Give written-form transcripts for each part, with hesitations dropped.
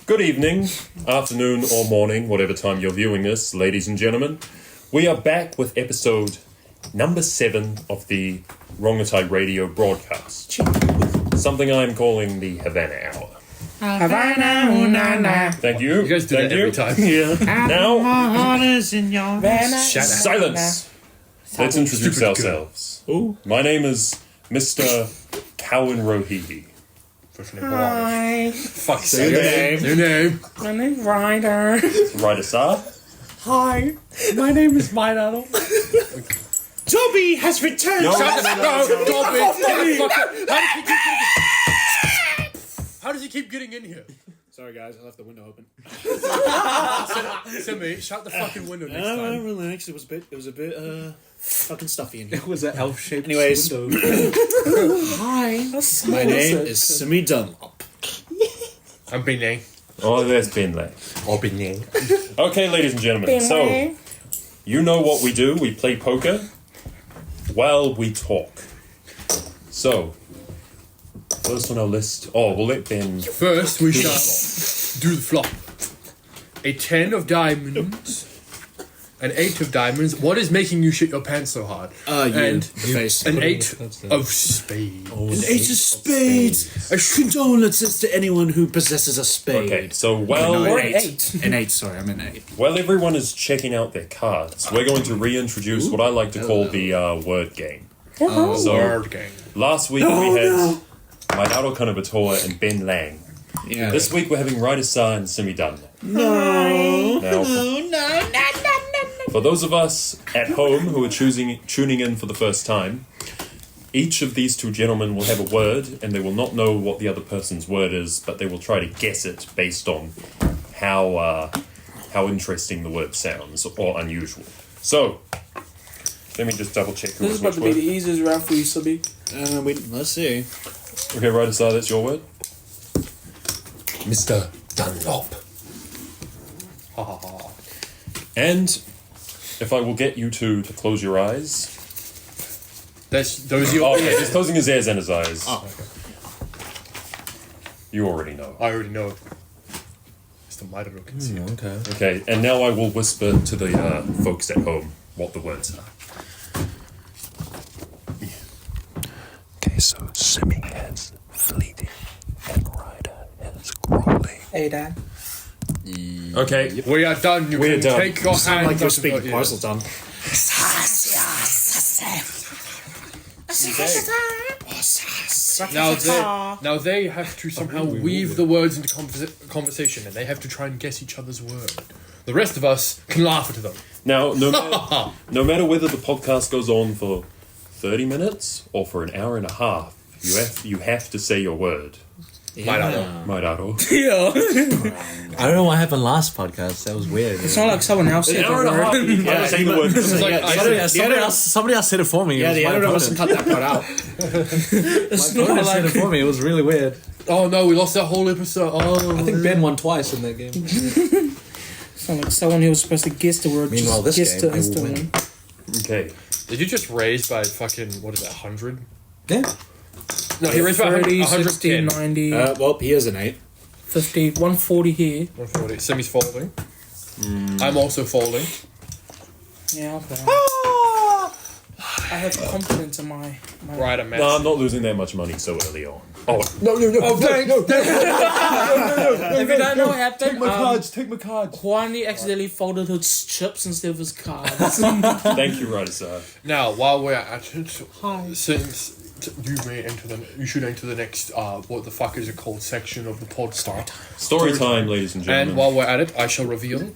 Good evening, afternoon or morning, whatever time you're viewing this, ladies and gentlemen. We are back with episode number 7 of the Rongotai radio broadcast. Something I'm calling the Havana Hour. Havana, ooh, na, na. Thank you. You guys do that every time. Yeah. Now, My heart is in your Havana. silence. Let's introduce ourselves. Ooh. My name is Mr. Cowan Rohihi. Hi. Fuck, Say your name. Your name. My name's Ryder. Ryder Sar. Hi. My name is Maidano. Dobby has returned. No. How does he keep getting in here? Sorry guys, I left the window open. Simi, shut the fucking window next No, time. relax. It was a bit fucking stuffy in here. It was an elf-shaped Anyways, window. Hi. my name is Simi Dunlop. I'm Bing. Oh, there's Benley. Or Bing. Okay, ladies and gentlemen, so you know what we do. We play poker while we talk. So, first on our list... Oh, we'll let Ben... First, we shall do the flop. A 10 of diamonds. An 8 of diamonds. What is making you shit your pants so hard? And face. An 8 of spades. An 8 of spades. Condolences to anyone who possesses a spade. Okay, so No, while... an 8. An 8, sorry, I'm an 8. While everyone is checking out their cards, we're going to reintroduce what I like to call the word game. So, Word game. last week we had Maidaro Kanabatoa and Ben Lang. Yeah. This week we're having Ryder Sar and Simi Dunlop. No. Now, for those of us at home who are tuning in for the first time, each of these two gentlemen will have a word, and they will not know what the other person's word is, but they will try to guess it based on how interesting the word sounds or unusual. So, let me just double check. This is about to be the easiest round for you, Subby. Let's see. Okay, Ryder Sar, that's your word. Mr. Dunlop. And if I will get you two to close your eyes. Those are Oh, your... okay, he's closing his ears and his eyes. Oh. You already know. I already know. Mr. Maidano can see. Okay. Okay, and now I will whisper to the folks at home what the words are. Okay, so Simi has fleeting and Ryder has grueling. Hey, Dad. Okay, We are done. You We are can done. take your Sound hand. like you're off of speaking your parcel ears. done. Now they have to somehow weave the words into conversation, and they have to try and guess each other's word. The rest of us can laugh at them. now no matter whether the podcast goes on for 30 minutes or for an hour and a half, you have to say your word. Maidaro. Yeah. I don't know what happened last podcast. That was weird. It's not like someone else said An hour and a half. Yeah, say the word. It's like, Somebody else said it for me. Yeah, the editor must have cut that part out. It's not Somebody said like... it for me. It was really weird. oh no, we lost that whole episode. Oh, I think Ben won twice in that game. It's not like someone who was supposed to guess the word. Meanwhile, just this guessed game, it I will instantly. Okay. did you just raise by fucking what is that? 100? Yeah. No, he raised by 30, 100. 60, 90, Well, he is an 8. 50, 140 here. 140. Simi's folding. I'm also folding. Yeah, I'll play. I have confidence in my Right, I'm No, I'm not losing that much money so early on. Oh, If you don't know what happened, Take my cards. Juani accidentally folded his chips instead of his cards. Thank you, Ryder Sar. now while we're at it, since you should enter the next what the fuck is it called section of the podcast. Story time, ladies and gentlemen. And while we're at it, I shall reveal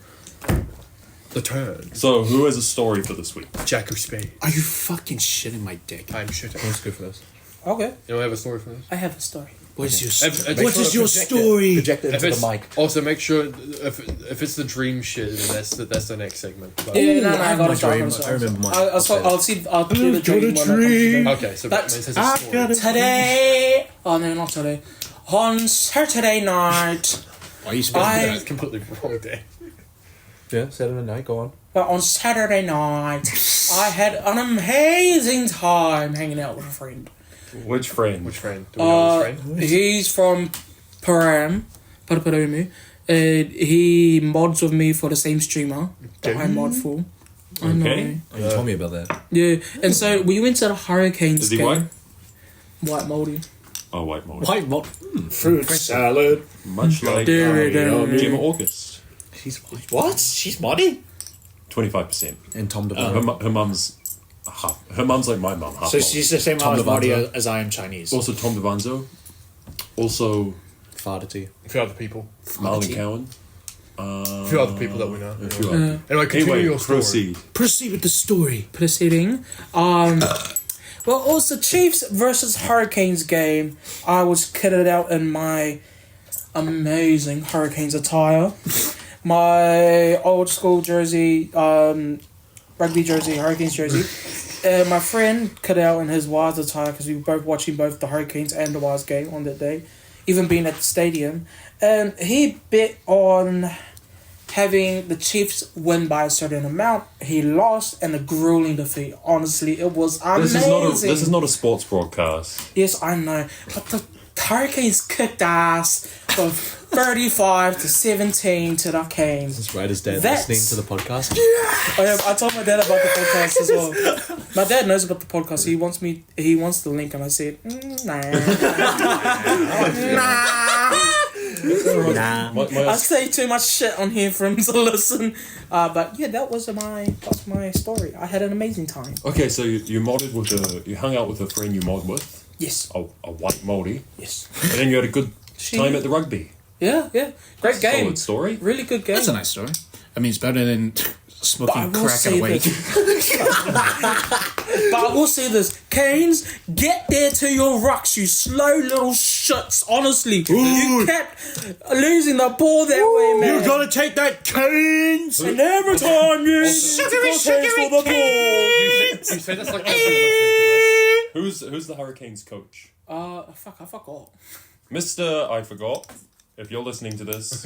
the turn. So, who has a story for this week? Jack of Spades. Are you fucking shitting my dick? I'm shitting. That's good for this. Okay, You don't have a story for this? I have a story. What is If- your make What sure is to your project story? Project it If into it's, the mic. also make sure if it's the dream shit, then that's the next segment. But- Yeah, no, I I have got my a story. dreams. I remember mine. I'll see. I'll do the dream when I come to them. Okay, so But it says a story. Today, oh no, not today. On Saturday night, Why are you speaking? I That's completely wrong day. Yeah, Saturday night, go on. But on Saturday night, I had an amazing time hanging out with a friend. Which friend? Which friend? Do we know his friend? He's from Param, Paraparaumu, and he mods with me for the same streamer that I mod for. I know. Okay. Oh, you told me about that. Yeah, and so we went to the Hurricanes Is he game. white? White moldy. Oh, white mold. White what? Fruit salad. Much like Gemma August. She's white. What? She's Molly? 25%. And Tom DeVito. Her mum's half. Her mum's like my mum. Half So Molly. she's the same Tom as Molly DeVanzo. as I am Chinese. Also Tom DeVanzo. Also Father to you. A few other people. Marlon Cowan. A few other people that we know. A few other. Anyway, continue Anyway, your story. proceed. Proceed with the story. Proceeding. Well, also Chiefs versus Hurricanes game. I was kitted out in my amazing Hurricanes attire. My old school jersey, rugby jersey, Hurricanes jersey. And my friend cut out in his Wise attire because we were both watching both the Hurricanes and the Wise game on that day, even being at the stadium. And he bet on having the Chiefs win by a certain amount. He lost and a grueling defeat. Honestly, it was amazing. This is not a sports broadcast. Yes, I know. But the Hurricanes kicked ass of 35-17 to the Canes. Is Ryder's dad That's- listening to the podcast? I told my dad about the podcast as well. My dad knows about the podcast. He wants the link, and I said, nah. Nah. I say too much shit on here for him to listen. But yeah, that's my story. I had an amazing time. Okay, so you hung out with a friend you mod with, Yes. a white moldy, Yes. and then you had a good time at the rugby. Yeah. Great game. Solid story. Really good game. That's a nice story. I mean, it's better than But I smoking will crack at say a wake. But I will say this, Canes, get there to your rucks, you slow little shits. Honestly, you kept losing the ball that way, man. You gotta take that, Canes! And every time you Sugary, for the ball. You say that's like listening to Who's the Hurricanes coach? I forgot. Mr. I forgot. If you're listening to this,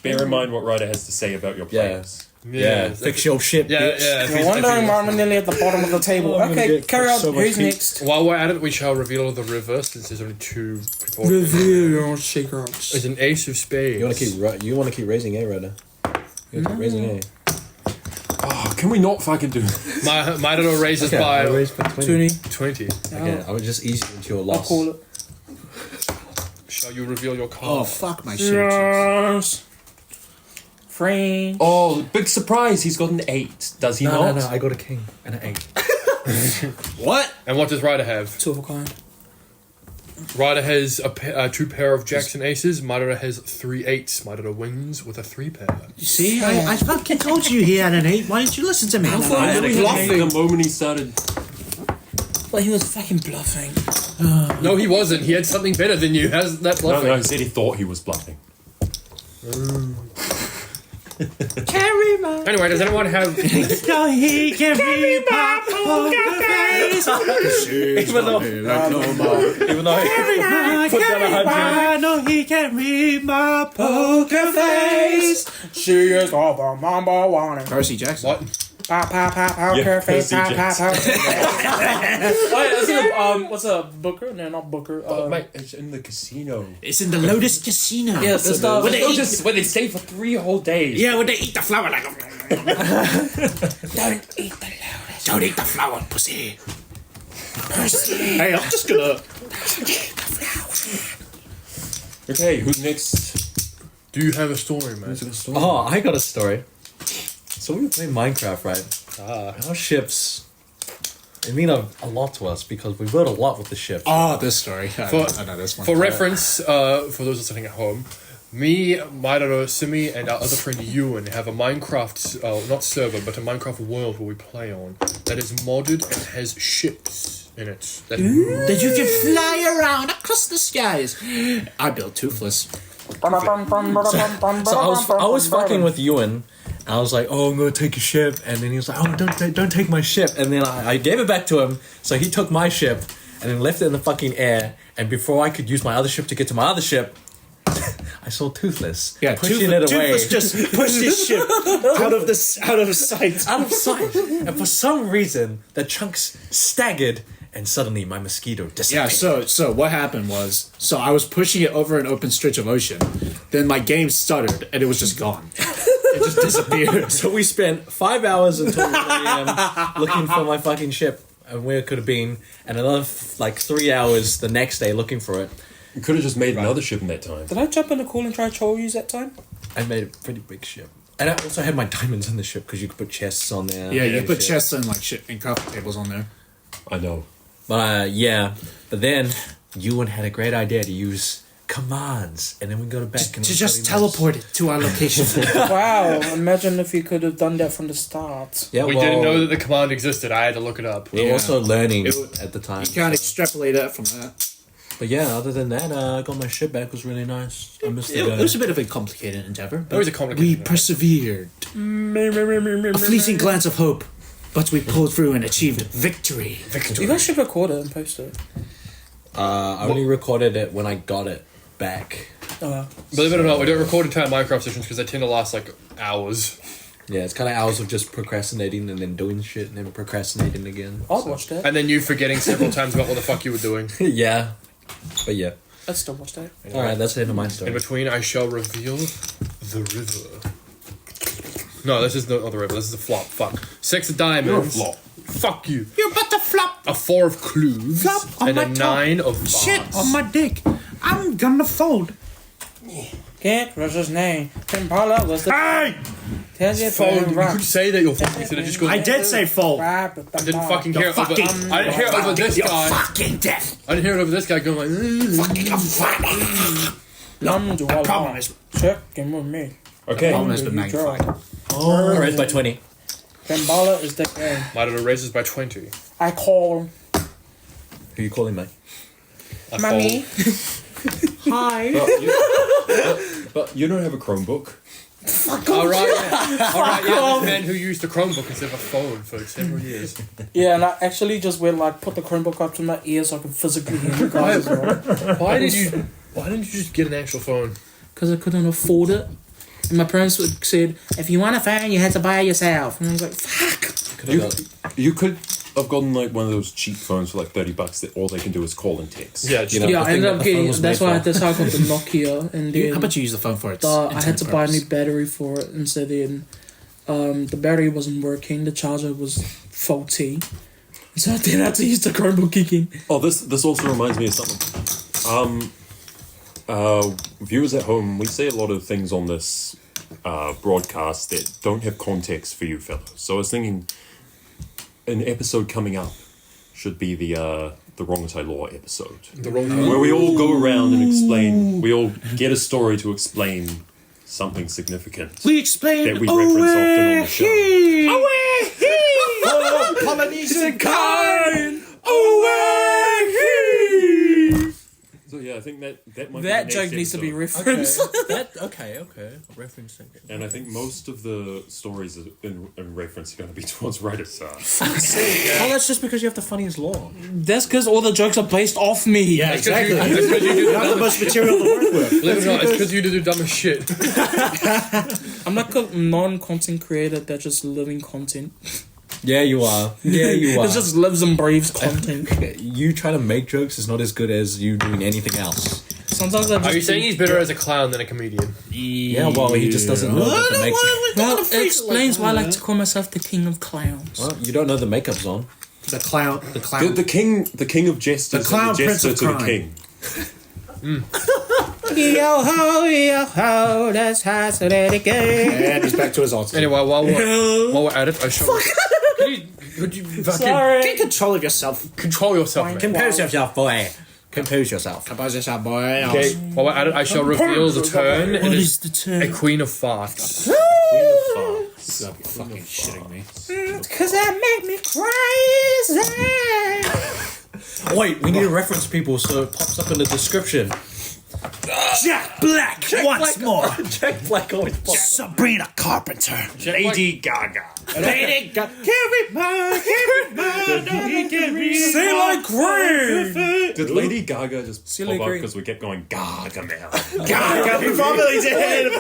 bear in mind what Ryder has to say about your Yeah. players. this. Yeah, fix your shit, bitch. You're wondering why I'm nearly at the bottom of the table. Oh, I'm gonna Okay, get carry on. so much Who's heat. next? While we're at it, we shall reveal the river since there's only two people. Review your secrets. It's an ace of spades. You want to keep raising A, Ryder. You want to keep raising A. Oh, can we not fucking do this? My little raises Okay, by I raised for 20. 20. Okay, I would just ease you into your I'll loss. call it. Shall you reveal your Oh, card? fuck my shit. Yes. Free. Oh, big surprise! He's got an 8. Does he No, not? I got a king and an 8. What? And what does Ryder have? Two of a kind. Ryder has two pair of jacks and aces. Madara has 3 8s. Madara wins with a 3 pair. You see, I fucking told you he had an 8. Why didn't you listen to me? I thought I he had a was king bluffing. the moment he started. But he was fucking bluffing. No, he wasn't. He had something better than you. How's that bluffing? No, he said he thought he was bluffing. Carry my... Anyway, does anyone have... No, he can be my poker face. Even though Carry my, no, he can read my poker face. She is all the number one. Percy Jackson. What? Poker face. Percy Jackson. Wait, isn't it, what's a Booker? No, not Booker. Oh, mate, it's in the casino. It's in the Lotus Casino. Yes, it's the... Where they They'll eat, just when they stay for 3 whole days. yeah, when they eat the flower like... Don't eat the loudest. Don't eat the flower, pussy. Percy. Hey, I'm just gonna... Okay, who's next? Do you have a story, man? Oh, I got a story. So we were playing Minecraft, right? Our ships, they mean a lot to us because we built a lot with the ships. Oh, this story. I know this one. For reference, for those listening at home, me, Madara, Simi, and our other friend Ewan have a Minecraft, not server, but a Minecraft world where we play on that is modded and has ships in it. That That you can fly around across the skies. I built Toothless. So I was fucking with Ewan. And I was like, "Oh, I'm gonna take a ship," and then he was like, "Oh, don't take my ship." And then I gave it back to him. So he took my ship and then left it in the fucking air. And before I could use my other ship to get to my other ship, I saw Toothless. Yeah, pushing it away. Toothless just pushed his ship out of sight. Out of sight. And for some reason, the chunks staggered, and suddenly my mosquito disappeared. Yeah, so what happened was, I was pushing it over an open stretch of ocean. Then my game stuttered, and it was just gone. It just disappeared. So we spent 5 hours until 1 a.m. looking for my fucking ship and where it could have been, and another 3 hours the next day looking for it. You could have just made another ship in that time. Did I jump in the call and try to troll you that time? I made a pretty big ship. And I also had my diamonds in the ship because you could put chests on there. Yeah, you put shit. chests and and crafting tables on there. I know. But but then Ewan had a great idea to use commands, and then we go to back To just teleport it to our location. Wow, imagine if you could have done that from the start. Yeah, We didn't know that the command existed. I had to look it up. We were also learning It was- at the time. You can't extrapolate that from that. But yeah, other than that, I got my ship back. It was really nice. I missed the It guy. was a bit of a complicated endeavor. But was a complicated we endeavor. persevered. A fleeting glance of hope, but we pulled through and achieved victory. You guys should record it and post it. I only recorded it when I got it back. Believe it or not, we don't record entire Minecraft sessions because they tend to last like hours. Yeah, it's kind of hours of just procrastinating and then doing shit and then procrastinating again. I'd watch that. And then you forgetting several times about what the fuck you were doing. Yeah. But yeah. I'd still watch that. Alright, that's the end of my story. In between, I shall reveal the river. No, this is not the river. This is a flop. Fuck. 6 of diamonds. You're a flop. Fuck you. You're about to flop. A 4 of clues. Flop on and my a top. 9 of Shit bars. on my dick. I'm gonna fold. Can't what's his name? Impala was the Hey! tells you Fold. You could say that you're fucking. Instead of just going. I did say fold. I didn't fucking hear it over. fucking- I didn't hear it over this You're guy. fucking deaf. I didn't hear it over this guy going like. Fucking I'm fine. The problem is- check in with me. Okay. Problem has been magnified. Oh, raised by 20. Impala is the game. Might have raises by 20. I call Who you calling, mate? I Mommy. Hi. But you don't have a Chromebook. Alright, yeah. Alright, yeah. This man who used the Chromebook instead of a phone for several years. Yeah, and I actually just went like put the Chromebook up to my ear so I can physically hear you guys as well. Why didn't you just get an actual phone? Because I couldn't afford it. And my parents said, if you want a phone, you had to buy it yourself. And I was like, fuck. You could have gotten like one of those cheap phones for like $30 that all they can do is call and text. Yeah, just You know, Yeah, the I thing ended that up the phone getting. was That's made why for. that's how I got the Nokia. And then How about you use the phone for its I had to intended buy a new purpose? battery for it, and so then the battery wasn't working. The charger was faulty, so I then had to use the Chromebook again. Oh, this also reminds me of something. Viewers at home, we say a lot of things on this broadcast that don't have context for you fellows. So I was thinking an episode coming up should be the Rongotai Law episode. the wrong Where we all go around and explain, we all get a story to explain something significant We explain. that we reference often on the show. Polynesian kind! So yeah, I think that might That be the joke next needs to be episode. referenced. Okay. Referencing it. And I think most of the stories in reference are going to be towards writers. Oh, that's just because you have the funniest law. That's because all the jokes are based off me. Yeah, exactly. It's because you do You have the most material to work with. Believe it or not, it's because you do the dumbest shit. I'm like a non-content creator that just living content. Yeah, you are. It just lives and breathes content. You trying to make jokes is not as good as you doing anything else. Sometimes I just Are you saying he's better as a clown than a comedian? Yeah, well, he just doesn't know how to make. Well, it explains why I like to call myself the king of clowns. Well, you don't know the makeup's on. The clown. The king of jesters, The clown and the jester prince to of the king. Yo ho, that's how to let it go. And he's back to his altar. Anyway, while we're at it, I shall. Could you fucking Sorry. Get control of yourself. control yourself, man? Compose yourself, boy. Compose yourself. Compose yourself, boy. Okay, while we're at it, I shall reveal the turn. What It is is the a term? queen of farts. You gotta be fucking shitting me. Cause that make me crazy. Wait, we need to reference people so it pops up in the description. Jack Black once more. Jack Black always pops. Sabrina Carpenter. Lady Gaga. Lady Gaga. Carry my, no, he can read. Say like Greg. Did Lady Gaga just Silly pop up green. because we kept going Gargamel? Probably did.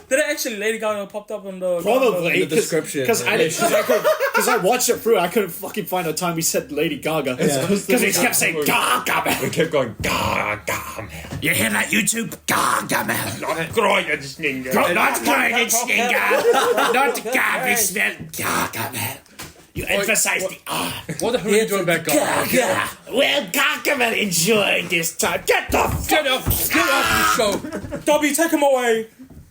Did it actually Lady Gaga popped up on the Probably. the description. Because I watched it through. I couldn't fucking find a time he said Lady Gaga. Because he kept saying We Gargamel. kept going Gargamel. You hear that, YouTube? Gargamel. Not crying, Sninga. Not crying, Sninga. Not garbage smell. Gargamel. You emphasize the R. What the hell are you doing back, guys? Gaga. Well, Gargamel enjoyed this time. Get off the show. Dobby, take him away.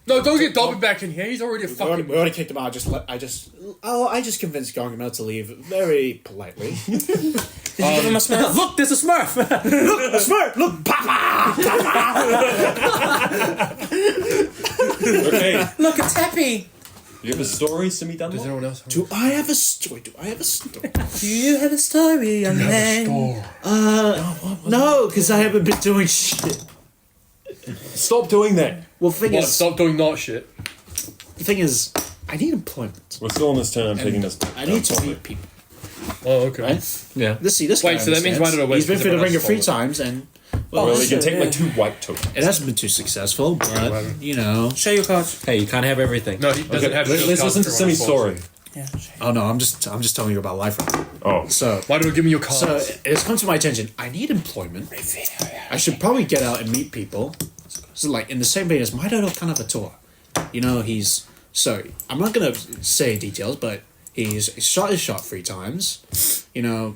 No, don't get Dobby back in here. He's already a We fucking. already kicked him out. I just convinced Gargamel to leave very politely. Did you give him a smurf? Look, there's a Smurf. Look, a Smurf! Look, Papa! Okay, Look, a tappy. you have a story, Simi Does Dunlop? anyone else? Do I have a story? Do you have a story, young man? No, because I haven't been doing shit. Stop doing that. Well, the thing What? is, Stop doing not shit. I need employment. We're still on this turn. I'm taking this. I need to meet people. Oh, okay. Right? Yeah. This Wait, guy so that means understands. Ryder wins He's been because through the everyone ringer else 3 followed. times, and Well, you can shit, take my yeah. 2 white tokens. it hasn't been too successful. But you know, Show your cards. Hey, you can't have everything. No, he doesn't have. Let's listen to Simi's story. Yeah. oh no, I'm just telling you about life right now. Oh, So, Why don't you give me your cards? so it's come to my attention. I need employment. I should probably get out and meet people. So, like in the same vein as my dad, kind of a tour. You know, I'm not gonna say details, but he's shot his shot 3 times. You know,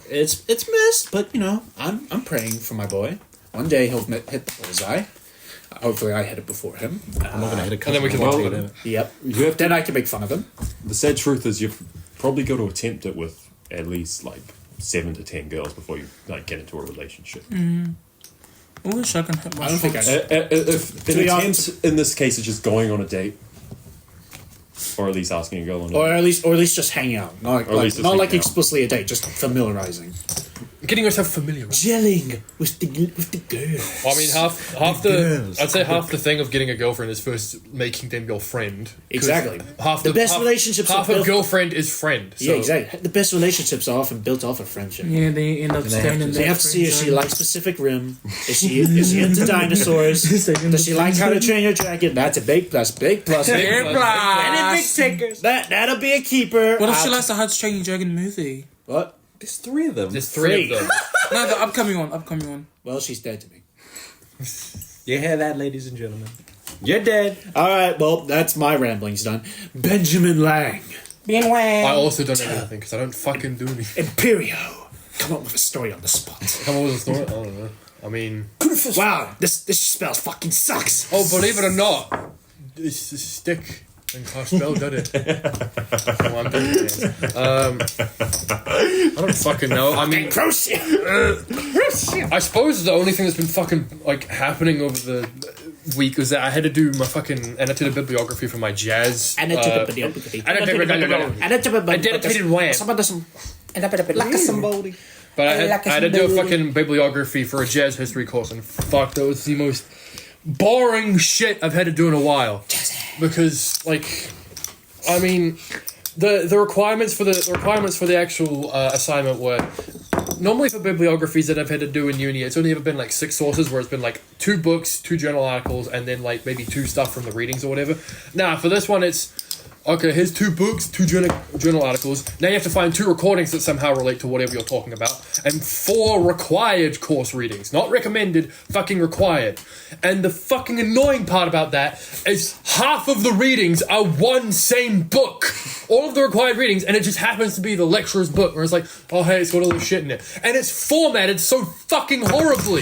it's missed, but you know, I'm praying for my boy. One day he'll hit the bullseye. Hopefully, I hit it before him. I'm not gonna hit a and then we can Well, watch it. Yep. you have Then I can make fun of him. the sad truth is you've probably got to attempt it with at least like 7 to 10 girls before you like get into a relationship. I wish I can hit my I don't think shots. If an be attempt honest- in this case is just going on a date, or at least asking a girl on a Or date. at least just hang out. Not Or at least just not hang like out. explicitly a date, just familiarizing. Getting yourself familiar. Right? Gelling with the girl. Well, I mean, I'd say half the thing of getting a girlfriend is first making them your friend. 'Cause Exactly. Half The best relationships Half are of built- girlfriend is friend. So. Yeah, exactly. The best relationships are often built off of friendship. Yeah, they end up staying in So there. you have to see if she likes Pacific Rim. Is she into dinosaurs? Does she like How to Train Your Dragon? That's a big plus. Big plus. Big Big plus. takers. That'll be a keeper. What if she likes the How to Train Your Dragon movie? What? There's 3 of them. There's 3 of them. No, the upcoming one. Well, she's dead to me. You hear that, ladies and gentlemen? You're dead. All right. Well, that's my ramblings done. Benjamin Lang, Being I also don't know anything because I don't fucking do anything. Imperio. Come up with a story on the spot. Come on with a story. I don't know. I mean, Wow, this spell fucking sucks. oh, believe it or not, it's a stick and cast spell did it. Well, I'm doing it. I don't fucking know. I mean, Crucial. I suppose the only thing that's been fucking like happening over the week was that I had to do my fucking annotated bibliography for my jazz. Dedicated wham. But I had to do a fucking bibliography for a jazz history course, and fuck, that was the most boring shit I've had to do in a while. Because, like, I mean, the requirements for the actual assignment were normally for bibliographies that I've had to do in uni. It's only ever been like 6 sources, where it's been like 2 books, 2 journal articles, and then like maybe 2 stuff from the readings or whatever. Nah, for this one, it's okay, here's 2 books, 2 journal articles. Now you have to find 2 recordings that somehow relate to whatever you're talking about. And 4 required course readings. Not recommended, fucking required. And the fucking annoying part about that is half of the readings are one same book. All of the required readings, and it just happens to be the lecturer's book, where it's like, oh hey, it's got all this shit in it. And it's formatted so fucking horribly.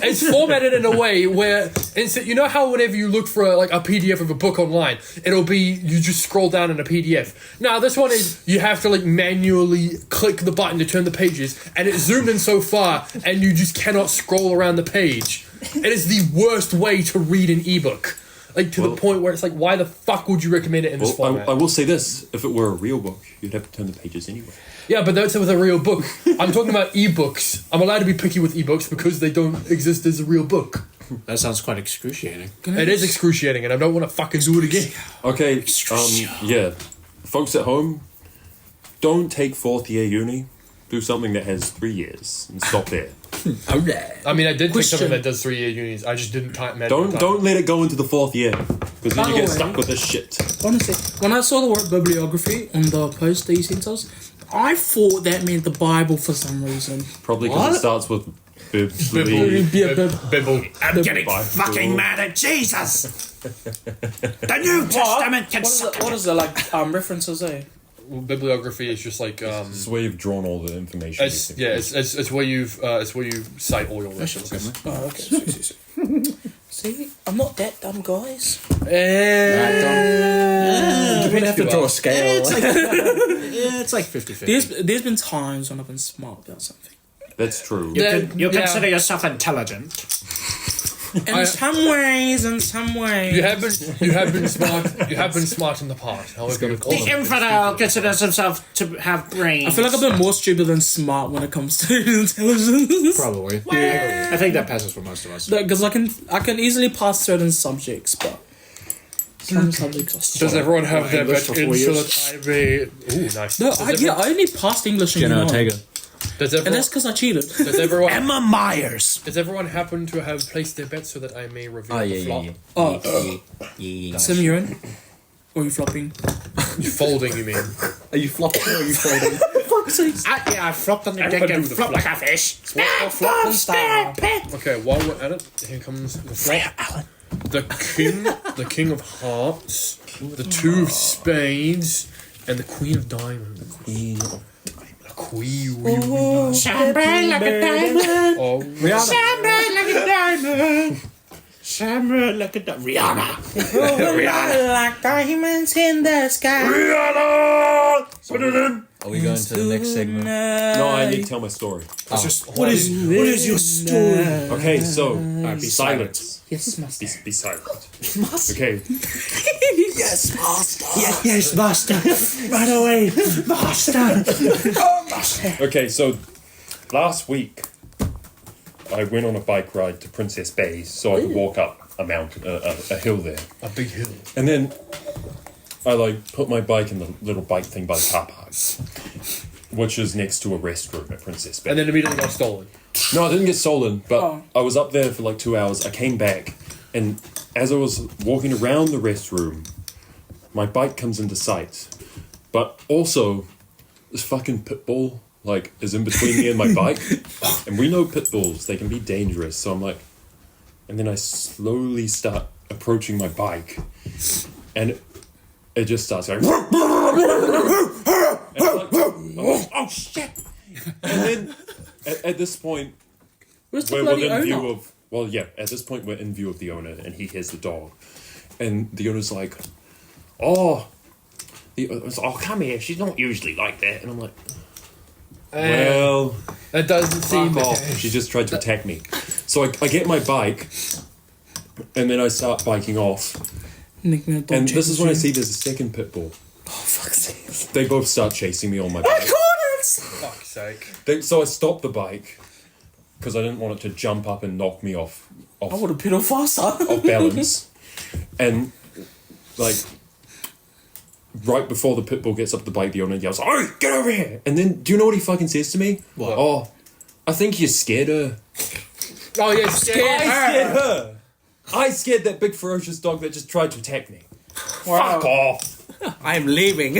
It's formatted in a way where, you know how whenever you look for a PDF of a book online, it'll be, you just scroll down in a PDF. Now this one is, you have to like manually click the button to turn the pages, and it's zoomed in so far, and you just cannot scroll around the page. It is the worst way to read an ebook. Like, to the point where it's like, why the fuck would you recommend it in this format? I will say this: if it were a real book, you'd have to turn the pages anyway. Yeah, but that's with a real book. I'm talking about ebooks. I'm allowed to be picky with ebooks because they don't exist as a real book. That sounds quite excruciating. It is excruciating, and I don't want to fucking do it again. Okay, yeah, folks at home, don't take 4th year uni do something that has 3 years and stop there. Alright. I mean, I did pick Question. something that does 3-year unis. I just didn't time. Don't let it go into the 4th year, because then By you the get way- stuck with this shit. Honestly, when I saw the word bibliography on the post that you sent us, I thought that meant the Bible for some reason. Probably because What? it starts with bibs. Bibble. I'm getting Bible. fucking mad at Jesus. The New Testament can suck. What is it like? References, eh? Bibliography is just like This is where you've drawn all the information. it's where you cite all your references. Oh, okay. See, I'm not that dumb, guys. You would have to draw a scale. It's like 50-50. There's been times when I've been smart about something. That's true. You consider yourself intelligent. In some ways. You have been smart. You have been smart in the past. However, The infidel considers himself to have brains. I feel like I've been more stupid than smart when it comes to intelligence. Probably. Yeah. I think that passes for most of us. Because I can easily pass certain subjects, but some subjects are does stupid. everyone have their English best for 4 years? insolent IB? Ooh, nice. No, Does I only passed English in Jenna uni. Ortega. Does And everyone, that's because I cheated. does everyone Emma Myers. does everyone happen to have placed their bets so that I may reveal the flop? Oh, Yeah. Sim, you're in? Or are you flopping? You folding, you mean? Are you flopping or are you folding? I flopped on the dick and flopped like a fish. Flop and style. Okay, while we're at it, here comes the flop. The king of hearts, the 2 of spades, and the queen of diamonds. Queen. Shine bright like a diamond. Oh, Shine bright like a diamond. Shine bright like a diamond. Rihanna. Like diamonds in the sky. Are we going to the next segment? No, I need to tell my story. What is your story? Okay, so Be silence. Yes, master. Be silent. Okay, Yes, master. Right away, master. okay. So last week, I went on a bike ride to Princess Bay so I could walk up a mountain, a hill there, a big hill. and then I put my bike in the little bike thing by the car park, which is next to a restroom at Princess Bay. And then immediately got stolen. No, I didn't get stolen, but Oh. I was up there for like 2 hours. I came back, and as I was walking around the restroom, my bike comes into sight. But also, this fucking pit bull, is in between me and my bike. And we know pit bulls, they can be dangerous. So I'm like... And then I slowly start approaching my bike, and it just starts going... And I'm like, oh, shit! And then... At this point, Where's the we're bloody within owner? view of... Well, yeah, at this point, we're in view of the owner, and he hears the dog. And the owner's like, oh, come here, she's not usually like that. And I'm like, well, That doesn't seem fuck off. She just tried to attack me. So I get my bike, and then I start biking off. Nick me a dog And this is when I chasing. see there's a second pit bull. Oh, fuck's sake. They both start chasing me on my bike. fuck's sake. So I stopped the bike, because I didn't want it to jump up and knock me off I would have pedaled faster. of balance. And right before the pit bull gets up the bike, the owner yells, "Oh, get over here!" And then, do you know what he fucking says to me? What? Oh, I think you scared her. Oh yeah, scared. I scared her. I scared that big ferocious dog that just tried to attack me. Wow. Fuck off. I'm leaving.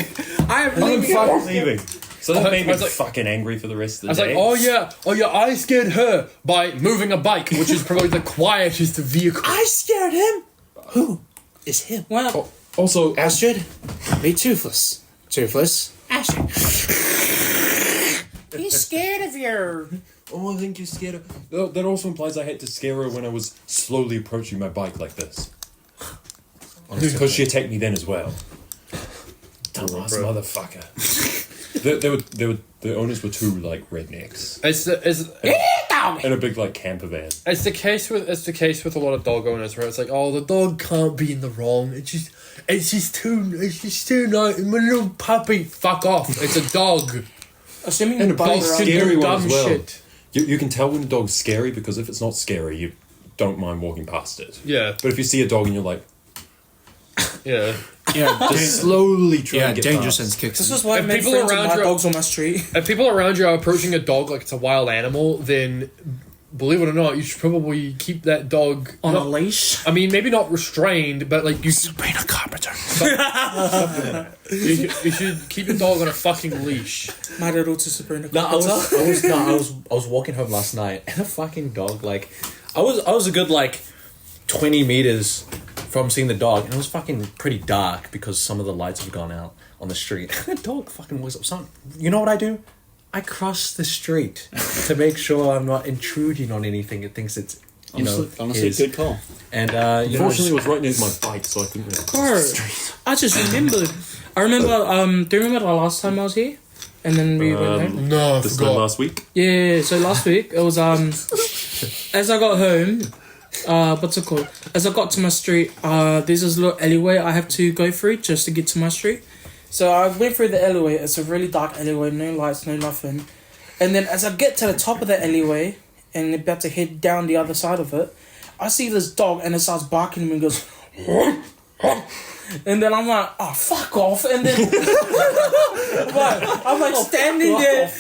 I'm fucking leaving. So that made I me was like- fucking angry for the rest of I the was day. like, oh yeah, I scared her by moving a bike, which is probably the quietest vehicle. I scared him. Who is him? Well, Also, Astrid, be toothless. Toothless. Astrid. he's scared of you. oh, I think you scared her. That also implies I had to scare her when I was slowly approaching my bike like this. Because she attacked me then as well. Dumbass motherfucker. The owners were two rednecks It's in a big camper van. the case with a lot of dog owners where it's like, oh, the dog can't be in the wrong. It's just too nice. My little puppy, fuck off. It's a dog. Assuming And the a big bugs are scary one dumb as well. shit. You can tell when a dog's scary because if it's not scary, you don't mind walking past it. Yeah, But if you see a dog and you're like, yeah. Yeah, Just slowly try yeah, and get danger past. sense kicks This in. is why I If make people friends with around my you- dogs on my street. If people around you are approaching a dog like it's a wild animal, then believe it or not, you should probably keep that dog On a not- leash. I mean, maybe not restrained, but like you Sabrina Carpenter. you should keep your dog on a fucking leash. My little to Sabrina. No, I was walking home last night and a fucking dog, like, I was a good, like, 20 meters from seeing the dog, and it was fucking pretty dark because some of the lights have gone out on the street. And the dog fucking was up. You know what I do? I cross the street to make sure I'm not intruding on anything. It thinks it's, Honestly, his. good call. And, Unfortunately, it was right near my bike, so I couldn't really. Bro, I just remembered. I remember. Do you remember the last time I was here? And then we went home. No, I This time forgot. last week. Yeah. So last week it was as I got home. What's it called? As I got to my street, there's this little alleyway I have to go through just to get to my street. So I went through the alleyway. It's a really dark alleyway, no lights, no nothing. And then as I get to the top of the alleyway and about to head down the other side of it, I see this dog and it starts barking at me and goes, and then I'm like, oh, fuck off. And then I'm like standing there.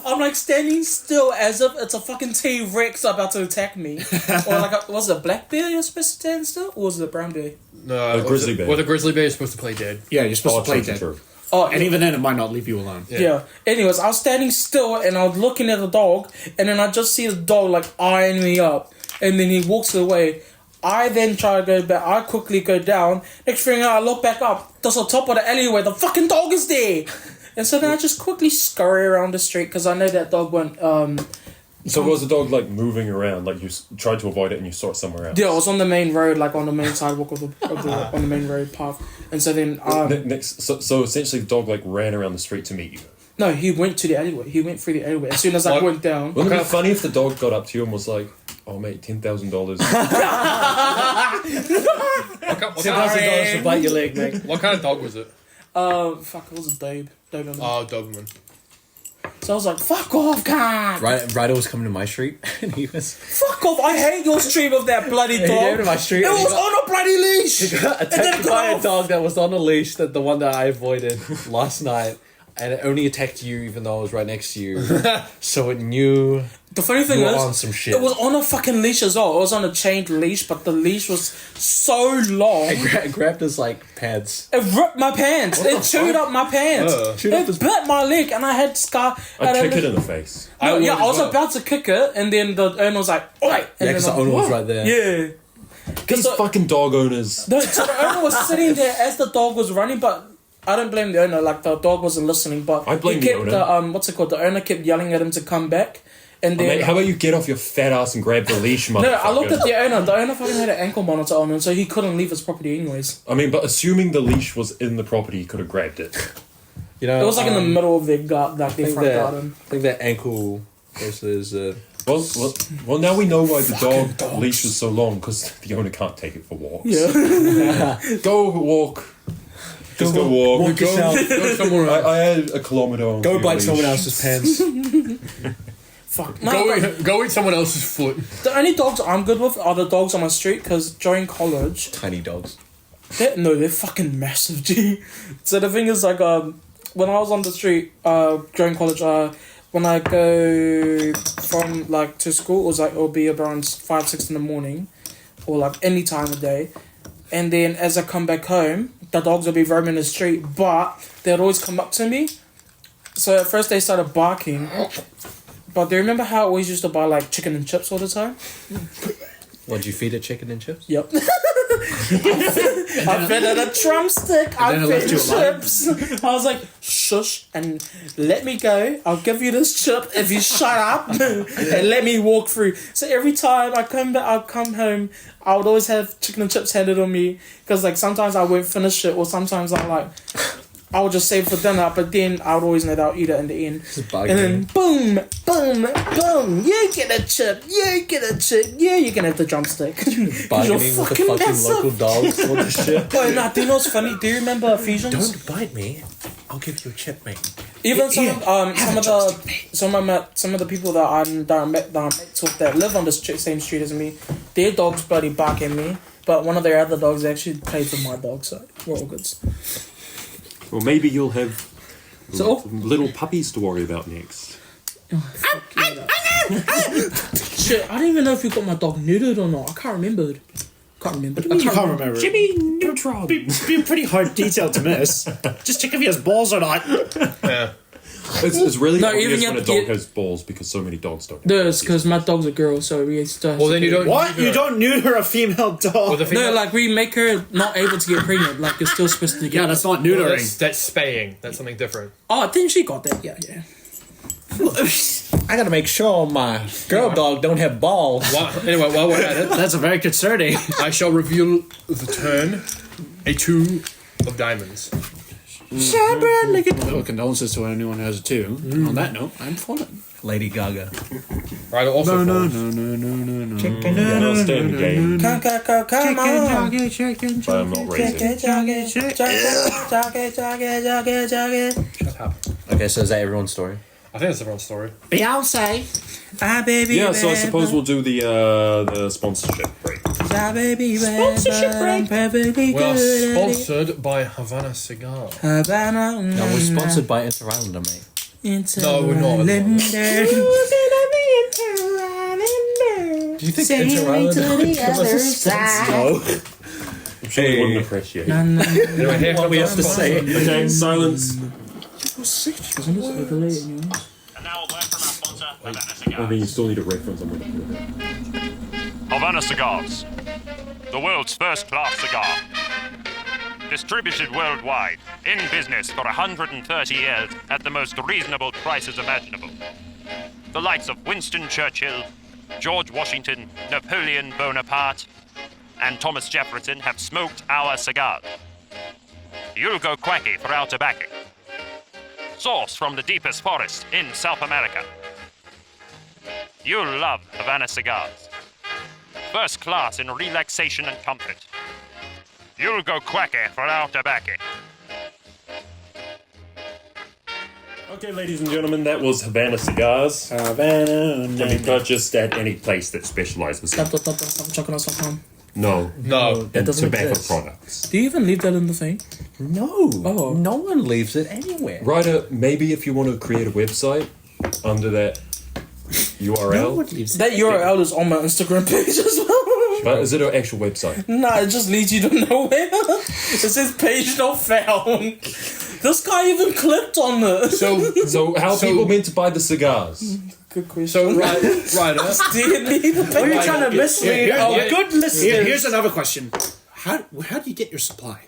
I'm like standing still as if it's a fucking T-Rex about to attack me. Or like, was it a black bear you're supposed to stand still? Or was it a brown bear? No, A grizzly bear. Well, the grizzly bear is supposed to play dead. Yeah, you're supposed to play true, dead. true. Oh, And even then, it might not leave you alone. yeah. Anyways, I was standing still and I was looking at the dog, and then I just see the dog like eyeing me up, and then he walks away. I then try to go back. I quickly go down. Next thing I look back up. That's on top of the alleyway. The fucking dog is there. And so then I just quickly scurry around the street because I know that dog went. So was the dog like moving around? Like you tried to avoid it and you saw it somewhere else? Yeah, I was on the main road, like on the main sidewalk of the on the main road path. And so then So essentially, the dog like ran around the street to meet you. no, he went to the alleyway. He went through the alleyway as soon as I What? went down. Wouldn't it be funny if the dog got up to you and was like, "Oh mate, $10,000." $10,000 to bite your leg, mate. What kind of dog was it? Fuck, it was a Doberman. Oh, Doberman. So I was like, fuck off, God! Ryder was coming to my street, and he was Fuck off! I hate your stream of that bloody he dog. came to my street. It and he was got- on a bloody leash. He got And then attacked it got by a off. dog that was on a leash, the one that I avoided last night, and it only attacked you even though I was right next to you. So it knew The funny thing you were is, on some shit. it was on a fucking leash as well. It was on a chained leash, but the leash was so long. It grabbed his like pants. It ripped my pants. It chewed up my pants. Chewed up It his- bit my leg, and I had scar. I'd and kick it in the face. No, would yeah, as I was well. about to kick it, and then the owner was like, "Oi!" Yeah, And because then the owner was "What?" right there. Yeah. These So- fucking dog owners. No, so the owner was sitting there as the dog was running, but I don't blame the owner. Like the dog wasn't listening, but I blame he the kept owner. what's it called? The owner kept yelling at him to come back, and then Mate, how about you get off your fat ass and grab the leash, motherfucker? no, I looked at the owner. The owner fucking had an ankle monitor on him, so he couldn't leave his property anyways. I mean, but assuming the leash was in the property, he could have grabbed it. You know, It was like in the middle of their like their front garden. I think that ankle versus Well, now we know why the dog leash was so long, because the owner can't take it for walks. Yeah. Go walk. Just go walk. walk yourself. Go somewhere else. I had a kilometer on Go your bite leash. someone else's pants. Fuck. No, but Go eat someone else's foot. the only dogs I'm good with are the dogs on my street because during college, Tiny dogs. they're fucking massive, G. So the thing is, like, when I was on the street, during college, when I go from, like, to school, it was, like, it'll be around 5, 6 in the morning, or, like, any time of day. And then as I come back home, the dogs will be roaming the street, but they'd always come up to me. So at first they started barking. But do you remember how I always used to buy, like, chicken and chips all the time? What'd you feed it, chicken and chips? Yep. I fed it a drumstick. I then it fed left you alive. chips. I was like, shush and let me go. I'll give you this chip if you shut up and let me walk through. So every time I come back, I'll come home, I would always have chicken and chips handed on me because like sometimes I won't finish it or sometimes I would just save it for dinner, but then I would always know that I'll eat it in the end. And then boom, boom, boom, you get a chip, you get a chip, yeah, you can have the drumstick. 'Cause you're Bargaining with the fucking massive. local dogs. What the shit? Oh, no, do you know what's funny? Do you remember Ephesians? Don't bite me. I'll give you a chip, mate. Even some of the people that I'm mates with that live on the same street as me, their dogs bloody bark at me, but one of their other dogs actually plays with my dog, so we're all good. Well, maybe you'll have So- little puppies to worry about next. Shit, I don't even know if you got my dog neutered or not. I can't remember. You can't remember. Jimmy Neutron. Be a pretty hard detail to miss. Just check if he has balls or not. Yeah. It's really No, obvious even when a if dog you- has balls because so many dogs don't. There's because my dog's a girl, so we still. Well, then you don't. What? neuter- You don't neuter a female dog? With a female- No, like we make her not able to get pregnant. Like you're still supposed to get. yeah, that's not No, neutering. that's spaying. That's something different. Oh, I think she got that. Yeah. I gotta make sure my girl dog don't have balls. Anyway, while we're at it, That's a very concerning. I shall reveal the turn. A 2 of diamonds. Well, condolences to anyone who has a 2. On that note, I'm fallen. Lady Gaga. Right, also No. Yeah, I'll stay in the game, Come on. but I'm not raising. Shut up. Okay, so is that everyone's story? I think that's everyone's story. Beyonce. Yeah, so I suppose we'll do the sponsorship break. Sponsorship break. We are sponsored by Havana Cigar. Havana. No, we're sponsored by Interlander, mate. No, we're not. Do you think Interlander would give us a sponsor? I'm sure you wouldn't appreciate it. Anyway, here What we comes have to our say. Okay, silence. And now a word from our sponsor, Havana I Cigars. mean, you still need a reference. I'm gonna put it there. Havana Cigars, the world's first-class cigar. Distributed worldwide, in business for 130 years at the most reasonable prices imaginable. The likes of Winston Churchill, George Washington, Napoleon Bonaparte, and Thomas Jefferson have smoked our cigars. You'll go quacky for our tobacco. Sourced from the deepest forest in South America. You'll love Havana Cigars. First class in relaxation and comfort. You'll go quacky for our tobacco. Okay, ladies and gentlemen, that was Havana Cigars. Can be purchased at any place that specializes in no No. in doesn't tobacco exist. products. Do you even leave that in the thing? No. Oh. No one leaves it anywhere. Ryder, maybe if you want to create a website under that URL, That URL is on my Instagram page as well. but is it an actual website? Nah, it just leads you to nowhere. It says page not found. This guy even clicked on it. So how are people meant to buy the cigars? Good question. So, right, Do you need the What are you page? trying to mislead yeah, our yeah. good listeners? Here's another question. How do you get your supply?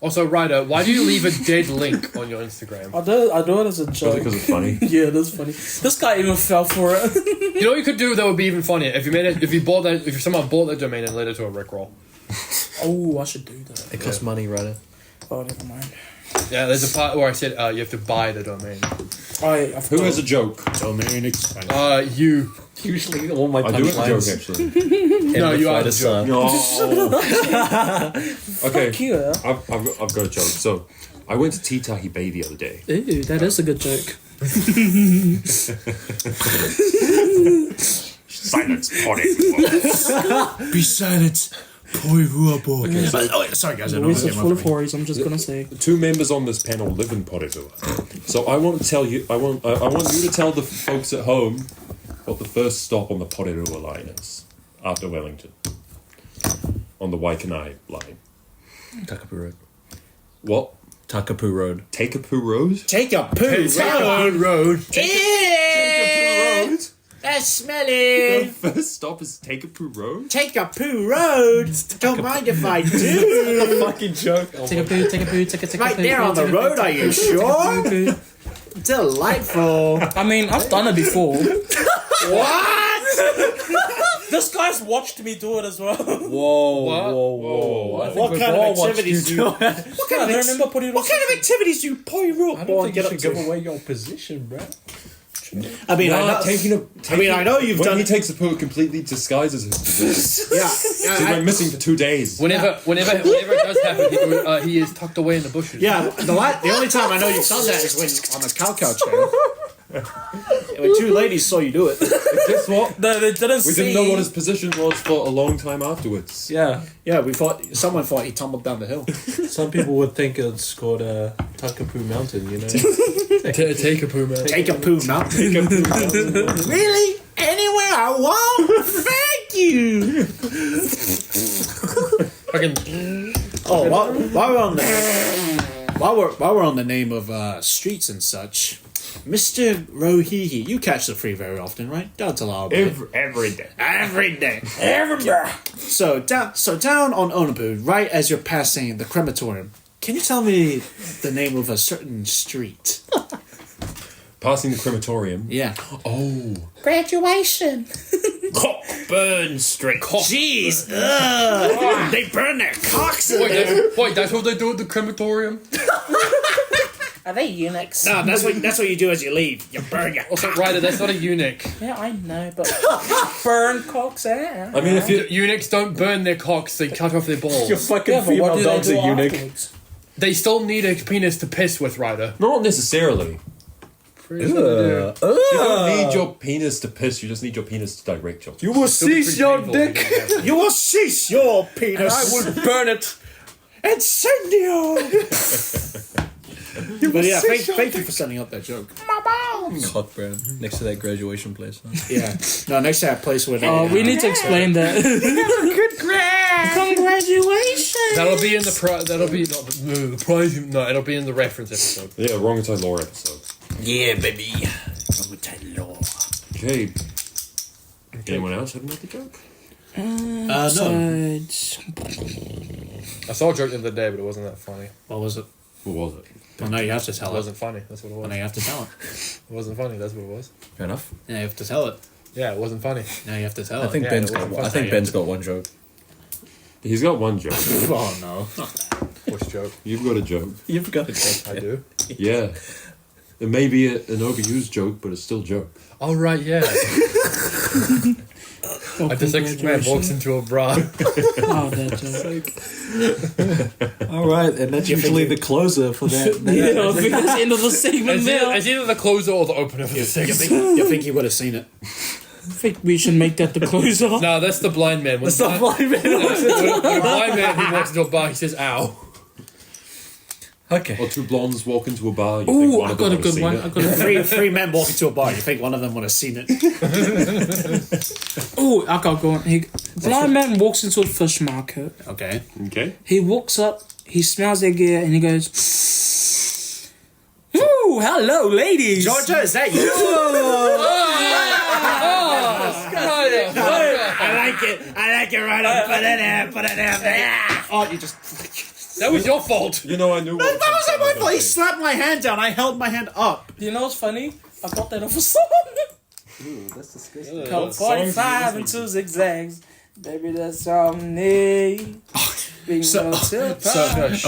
Also, Ryder, why do you leave a dead link on your Instagram? I do it as a joke. Because it's funny. Yeah, that's funny. This guy even fell for it. You know what you could do that would be even funnier? If someone bought that domain and led it to a Rickroll. Oh, I should do that. It costs money, Ryder. Oh, never mind. Yeah, there's a part where I said you have to buy the domain. Who has a joke? Domain expense. You. Usually all my I do have a joke punchlines actually. No, you are the the joke. Okay, Fuck you. I've got a joke. So I went to Titahi Bay the other day. Ooh, that is a good joke. Silence, potty. Be silent. Sorry, guys. I know Voice I is full of horrors, I'm just gonna say. Two members on this panel live in Porirua. So I want to tell you. I want you to tell the folks at home what the first stop on the Porirua line is after Wellington. On the Waikanai line. Takapu Road. What? Takapu Road. Takapū Road? Take a poo. Road. Takapū Road? That's smelly. The first stop is Takapū Road? Take a poo road. Don't mind if I do. Fucking joke. Take a poo, take a poo, take a Right there on the road, are you sure? Delightful. I mean, I've done it before. What? This guy's watched me do it as well. Whoa. I think What we've kind all of watched activities you do? do it. I don't remember putting it on. What kind of activities do Poirot I don't Born think get you up should give to? away your position, bro. I mean, I know. I know you've when done. he takes a poo, it completely disguises his position. Yeah, He yeah, went missing for 2 days. Whenever it does happen, he is tucked away in the bushes. yeah. The only time I know you've done that is when on the cow show. two ladies saw you do it. Guess what? No, they didn't We see. didn't know what his position was for a long time afterwards. Yeah. Yeah, someone thought he tumbled down the hill. Some people would think it's called Takapoo Mountain, you know? Take a poo, man. Take a poo mountain. Really? Anywhere I want? Thank you. Fucking. Oh, while we're on the name of striits and such, Mr. Rohihi, you catch the free very often, right? Don't allow it. Every day. Every day. So down on Onabu, right as you're passing the crematorium, can you tell me the name of a certain street? Passing the crematorium. Yeah. Oh. Graduation. Cockburn Street. Jeez. Ugh. They burn their cocks in there. Wait, that's what they do at the crematorium? Are they eunuchs? No, that's what you do as you leave. You burn your Also, cock. Ryder, that's not a eunuch. Yeah, I know, but burn cocks out. I mean, if you Eunuchs don't burn their cocks, they cut off their balls. Your fucking Yeah, but what female do dog's they a do eunuch. afterwards? They still need a penis to piss with, Ryder. not necessarily. You don't need your penis to piss. You just need your penis to direct your. You will cease your dick. You will cease your penis. I will burn it. Incendio! But yeah, thank you for setting up that joke. Cockburn, next to that graduation place. Huh? Yeah. No, next to that place where they... Oh, we need to explain that. Good grad! Congratulations! That'll be in the that'll be not the prize. No, it'll be in the reference episode. Yeah, Rongotai lore episode. Yeah, baby. Law. Okay. Anyone else have another joke? No. I saw a joke the other day, but it wasn't that funny. What was it? What was it? Well, now you have to It tell it. wasn't funny. That's what it Well, was. now you have to tell it. It wasn't funny. That's what it was. Fair enough. Now you have to tell it. Yeah, it wasn't funny. Now you have to tell I it. think Yeah, Ben's it got. wasn't I fun. think Ben's got one joke. He's got one joke. Oh, no. Which joke? You've got a joke. You've got a joke. I do. Yeah. It may be an overused joke, but it's still a joke. Oh right, yeah. A dyslexic man walks into a bra. Oh, that joke. All right, and that's usually the closer for that. Yeah, I think that's the end of the segment now. It's either the closer or the opener for the You segment. think he would have seen it? I think we should make that the closer. No, that's the blind man. When Stop blind man. when a blind man who walks into a bar, he says, "Ow." Okay. Or two blondes walk into a bar. You think Ooh, one I of them got a would have good seen one. it. I got a Three men walk into a bar. You think one of them would have seen it? Ooh, I got going. Blind man walks into a fish market. Okay. Okay. He walks up, he smells their gear, and he goes, "Ooh, hello, ladies." Georgia, is that you? I like it. I like it right up. Put it in. Put it in. Oh, you just... That was your fault. You know, I knew. That wasn't my fault. He slapped my hand down. I held my hand up. You know what's funny? I got that off a song. Ooh, that's disgusting. Called 45 and 2 zigzags. Baby, that's all I need. So- So,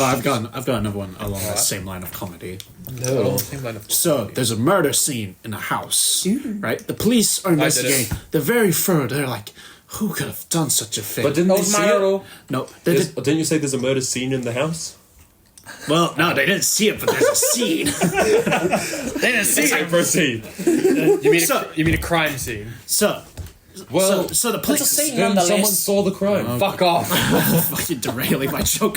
I've got another one along that same line of comedy. No. Same line of. So there's a murder scene in a house, right? The police are investigating. They're very thorough. They're like, who could have done such a thing? But didn't that they was see my it? little. No, Didn't you say there's a murder scene in the house? well, no, they didn't see it, but there's a scene. They didn't see it. Proceed. You mean a crime scene? So Well, the It's a police scene then someone nonetheless. saw the crime. Fuck off. fucking derailing my joke.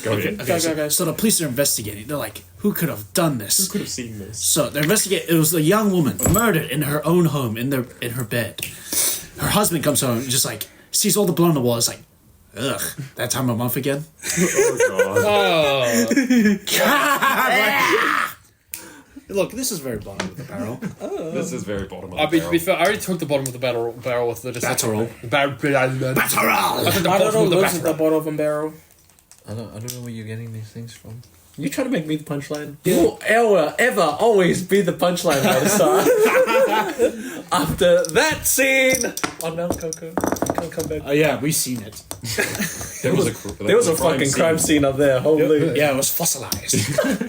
Go ahead. Go. So the police are investigating. They're like, who could have done this? Could have seen this. So they're investigating. It was a young woman murdered in her own home in her bed. Her husband comes home and just like sees all the blood on the wall. It's like, ugh, that time of month again. Oh god. Oh. Look, this is very bottom of the barrel. This is very bottom of I the barrel. be fair, I already took the bottom of the barrel with the Batterel. Batterel. Batterel. I took the I don't bottom know of the what's at the batterel. bottom of a barrel. I don't know where you're getting these things from. You try to make me the punchline. You will ever always be the punchline, Star. After that scene on Mount Coco, you can't come back. Oh yeah, we've seen it. There was a fucking crime scene up there. Holy. Yeah, it was fossilized.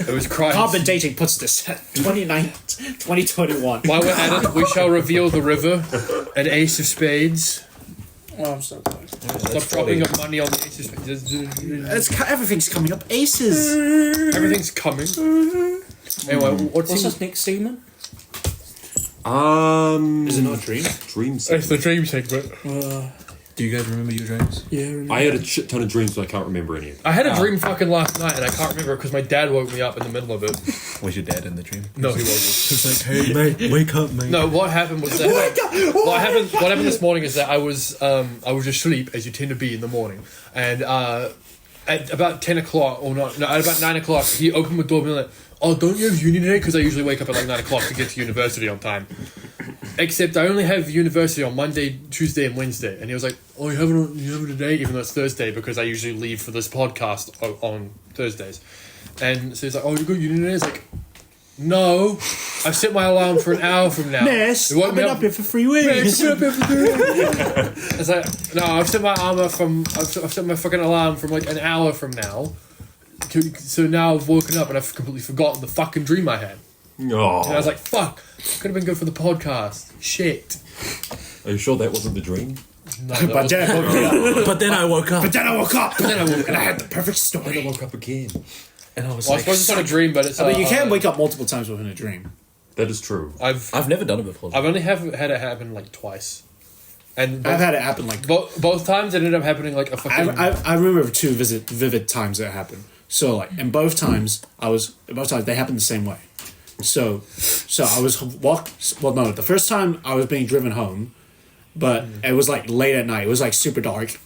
It was crime. Carbon dating puts this at 2021. While we're at it, we shall reveal the river, an ace of spades. Oh, I'm so close. Stop dropping your money on the ace of spades. Everything's coming up aces. Everything's coming. Anyway, What's this next segment? Is it not a dream? Dream It's the segment. dream segment. Do you guys remember your dreams? Yeah. I had a shit ton of dreams, but I can't remember any of them. I had a dream fucking last night, and I can't remember because my dad woke me up in the middle of it. Was your dad in the dream? No, he wasn't. He was like, "Hey, mate, wake up, mate." No, what happened was that what happened this morning is that I was asleep, as you tend to be in the morning, and at about 10 o'clock or not, no, at about 9 o'clock, he opened the door and be like, "Oh, don't you have uni today?" Because I usually wake up at like 9 o'clock to get to university on time. Except I only have university on Monday, Tuesday, and Wednesday. And he was like, "Oh, you have it today?" Even though it's Thursday, because I usually leave for this podcast on Thursdays. And so he's like, "Oh, you got uni today?" It's like, "No, I've set my alarm for an hour from now." Ness, It woke I've me been up- up here for 3 weeks. It's like, "No, I've set my I've set my fucking alarm from like an hour from now. So now I've woken up and I've completely forgotten the fucking dream I had." And I was like, "Fuck, could have been good for the podcast. Shit." Are you sure that wasn't the dream? No, that But was- Dad woke me up. But then I woke up, But then I woke up. And I had the perfect I story. woke up again. and I was well, I like, suppose it's not a dream, but it's. I mean, you can wake up multiple times within a dream. That is true. "I've never done it before." I've only had it happen like twice, and I've had it happen like... both times it ended up happening like a fucking. I remember two vivid times that happened. So like, and both times they happened the same way. So I was the first time I was being driven home, but it was like late at night. It was like super dark,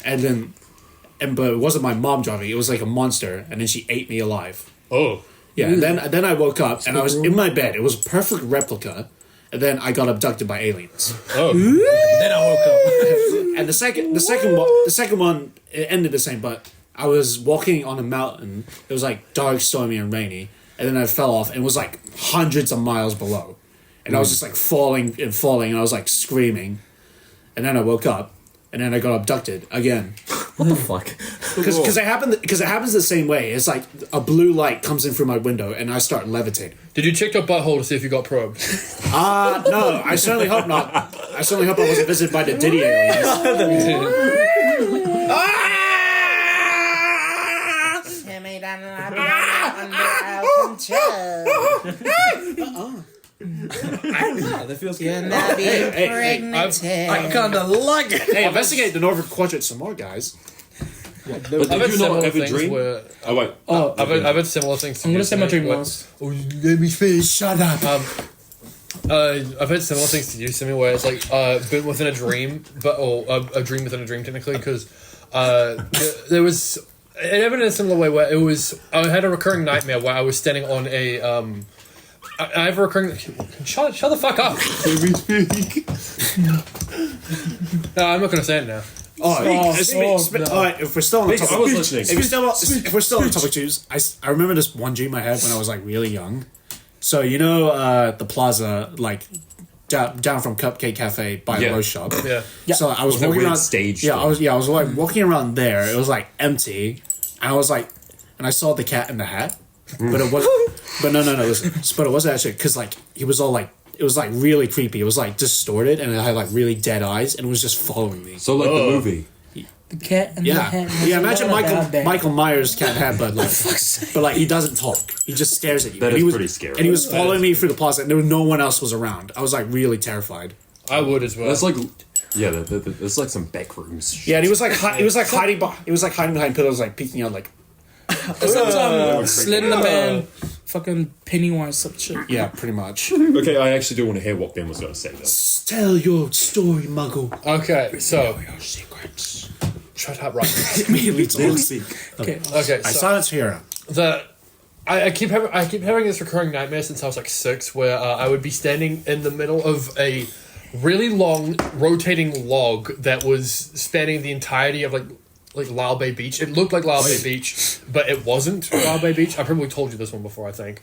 but it wasn't my mom driving. It was like a monster, and then she ate me alive. Oh. Yeah, and then I woke up and I was in my bed. It was a perfect replica, and then I got abducted by aliens. Oh. Then I woke up. And the second one it ended the same, but I was walking on a mountain. It was like dark, stormy, and rainy, and then I fell off and it was like hundreds of miles below, and I was just like falling, and I was like screaming, and then I woke up, and then I got abducted again. What the fuck? Because it happens the same way. It's like a blue light comes in through my window, and I start levitating. Did you check your butthole to see if you got probed? No, I certainly hope not. I certainly hope I wasn't visited by the Diddy aliens. That feels good. You're not being pregnant. I kind of like it. Hey, investigate the Northern Quadrant some more, guys. But I've did had you not similar have a things dream? where Oh wait. I've had similar things. I'm gonna say my dream last. Oh, you gave me space. Shut up. I've had similar things to you, Simi, where it's like been within a dream, or a dream within a dream, technically, because there was it happened in a similar way where I had a recurring nightmare where I was standing on a I have a recurring. Shut the fuck up. No, I'm not gonna say it now. All right, if we're still on the topic, I was listening. if we're still on the topic twos, I remember this one dream I had when I was like really young. So you know the plaza, like down from Cupcake Cafe by the Yeah. roast shop. Yeah. So I was With that walking weird around stage Yeah, thing. I was like walking around there. It was like empty, and I was like, and I saw the cat in the hat, but it was, but no, but it wasn't actually because like he was all like. It was like really creepy. It was like distorted, and it had like really dead eyes, and it was just following me. So like the movie. The cat and the Yeah, hat. yeah. Imagine What about that? Michael Myers cat hat, but like, he doesn't talk. He just stares at you. That And is he was, pretty scary. And he was following me through the plaza, and there was no one else was around. I was like really terrified. I would as well. That's like there's like some back rooms. Yeah, and he was like hiding behind pillows, like peeking out, like Slender Man, fucking Pennywise, some shit. yeah, pretty much. Okay, I actually do want to hear what Ben was going to say though. Tell your story, Muggle. Okay, so Your secrets. shut up, right? Immediately talk. Okay. Okay, I so silence here. I keep having this recurring nightmare since I was like 6, where I would be standing in the middle of a really long rotating log that was spanning the entirety of like Lao Bay Beach. It looked like Lao Bay Beach, but it wasn't Lao Bay Beach. I probably told you this one before. I think.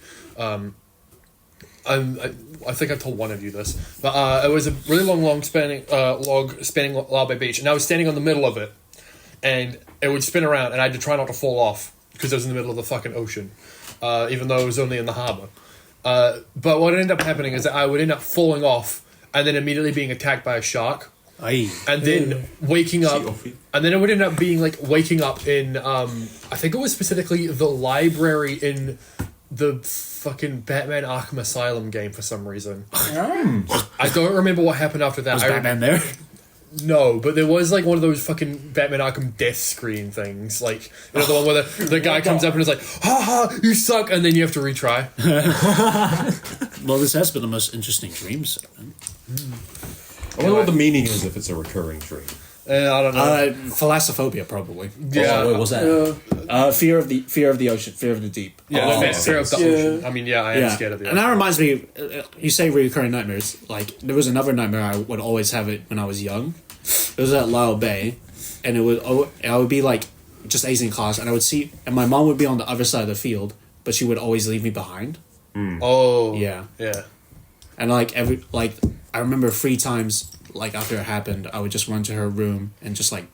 I think I told one of you this, but it was a really long log spanning Lao Bay Beach, and I was standing on the middle of it, and it would spin around, and I had to try not to fall off because it was in the middle of the fucking ocean, even though it was only in the harbor. But what ended up happening is that I would end up falling off, and then immediately being attacked by a shark, Aye. and then waking up, and then it would end up being like waking up in I think it was specifically the library in the fucking Batman Arkham Asylum game for some reason. I don't remember what happened after that. Was Batman there? No, but there was like one of those fucking Batman Arkham death screen things. Like, you know, the one where the guy comes up and is like, ha ha, you suck, and then you have to retry. Well, this has been the most interesting dream segment. I wonder what the meaning is if it's a recurring dream. I don't know. Thalassophobia, probably. Yeah. What was that? Fear of the ocean, fear of the deep. Yeah, fear of the Yeah. ocean. I mean, yeah, I am scared of the And ocean. that reminds me, you say recurring nightmares. Like, there was another nightmare I would always have it when I was young. It was at Lyle Bay, and I would be like just acing class, and I would see, and my mom would be on the other side of the field, but she would always leave me behind. Oh. Yeah. Yeah. And I remember 3 times like after it happened, I would just run to her room and just like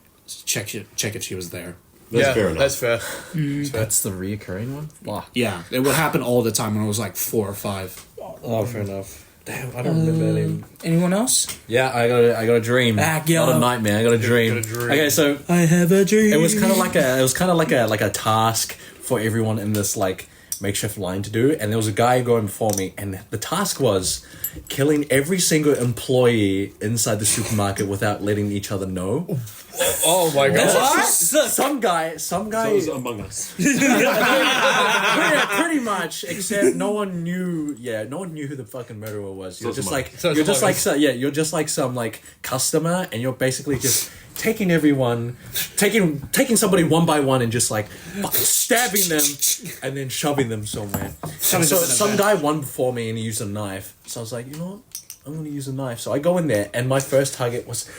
check if she was there. That's fair enough. That's fair. That's the reoccurring one? Wow. Yeah, it would happen all the time when I was like 4 or 5. Oh, fair enough. Damn, I don't remember any. Anyone else? Yeah, I got a dream. Not Not a nightmare. I got a dream. Got a dream. Okay, so I have a dream. it was kind of like a task for everyone in this like makeshift line to do, and there was a guy going before me, and the task was killing every single employee inside the supermarket without letting each other know. Oh my god. Some guy. So it was Among Us. Yeah, pretty much. Except no one knew. Yeah, no one knew who the fucking murderer was. You're it's just Among like So it's you're just Among like Us. so, yeah. You're just like some like customer, and you're basically just taking everyone, taking somebody one by one, and just like fucking stabbing them, and then shoving them somewhere. So them in a some van. guy won before me, and he used a knife. So I was like, you know what? I'm gonna use a knife. So I go in there, and my first target was.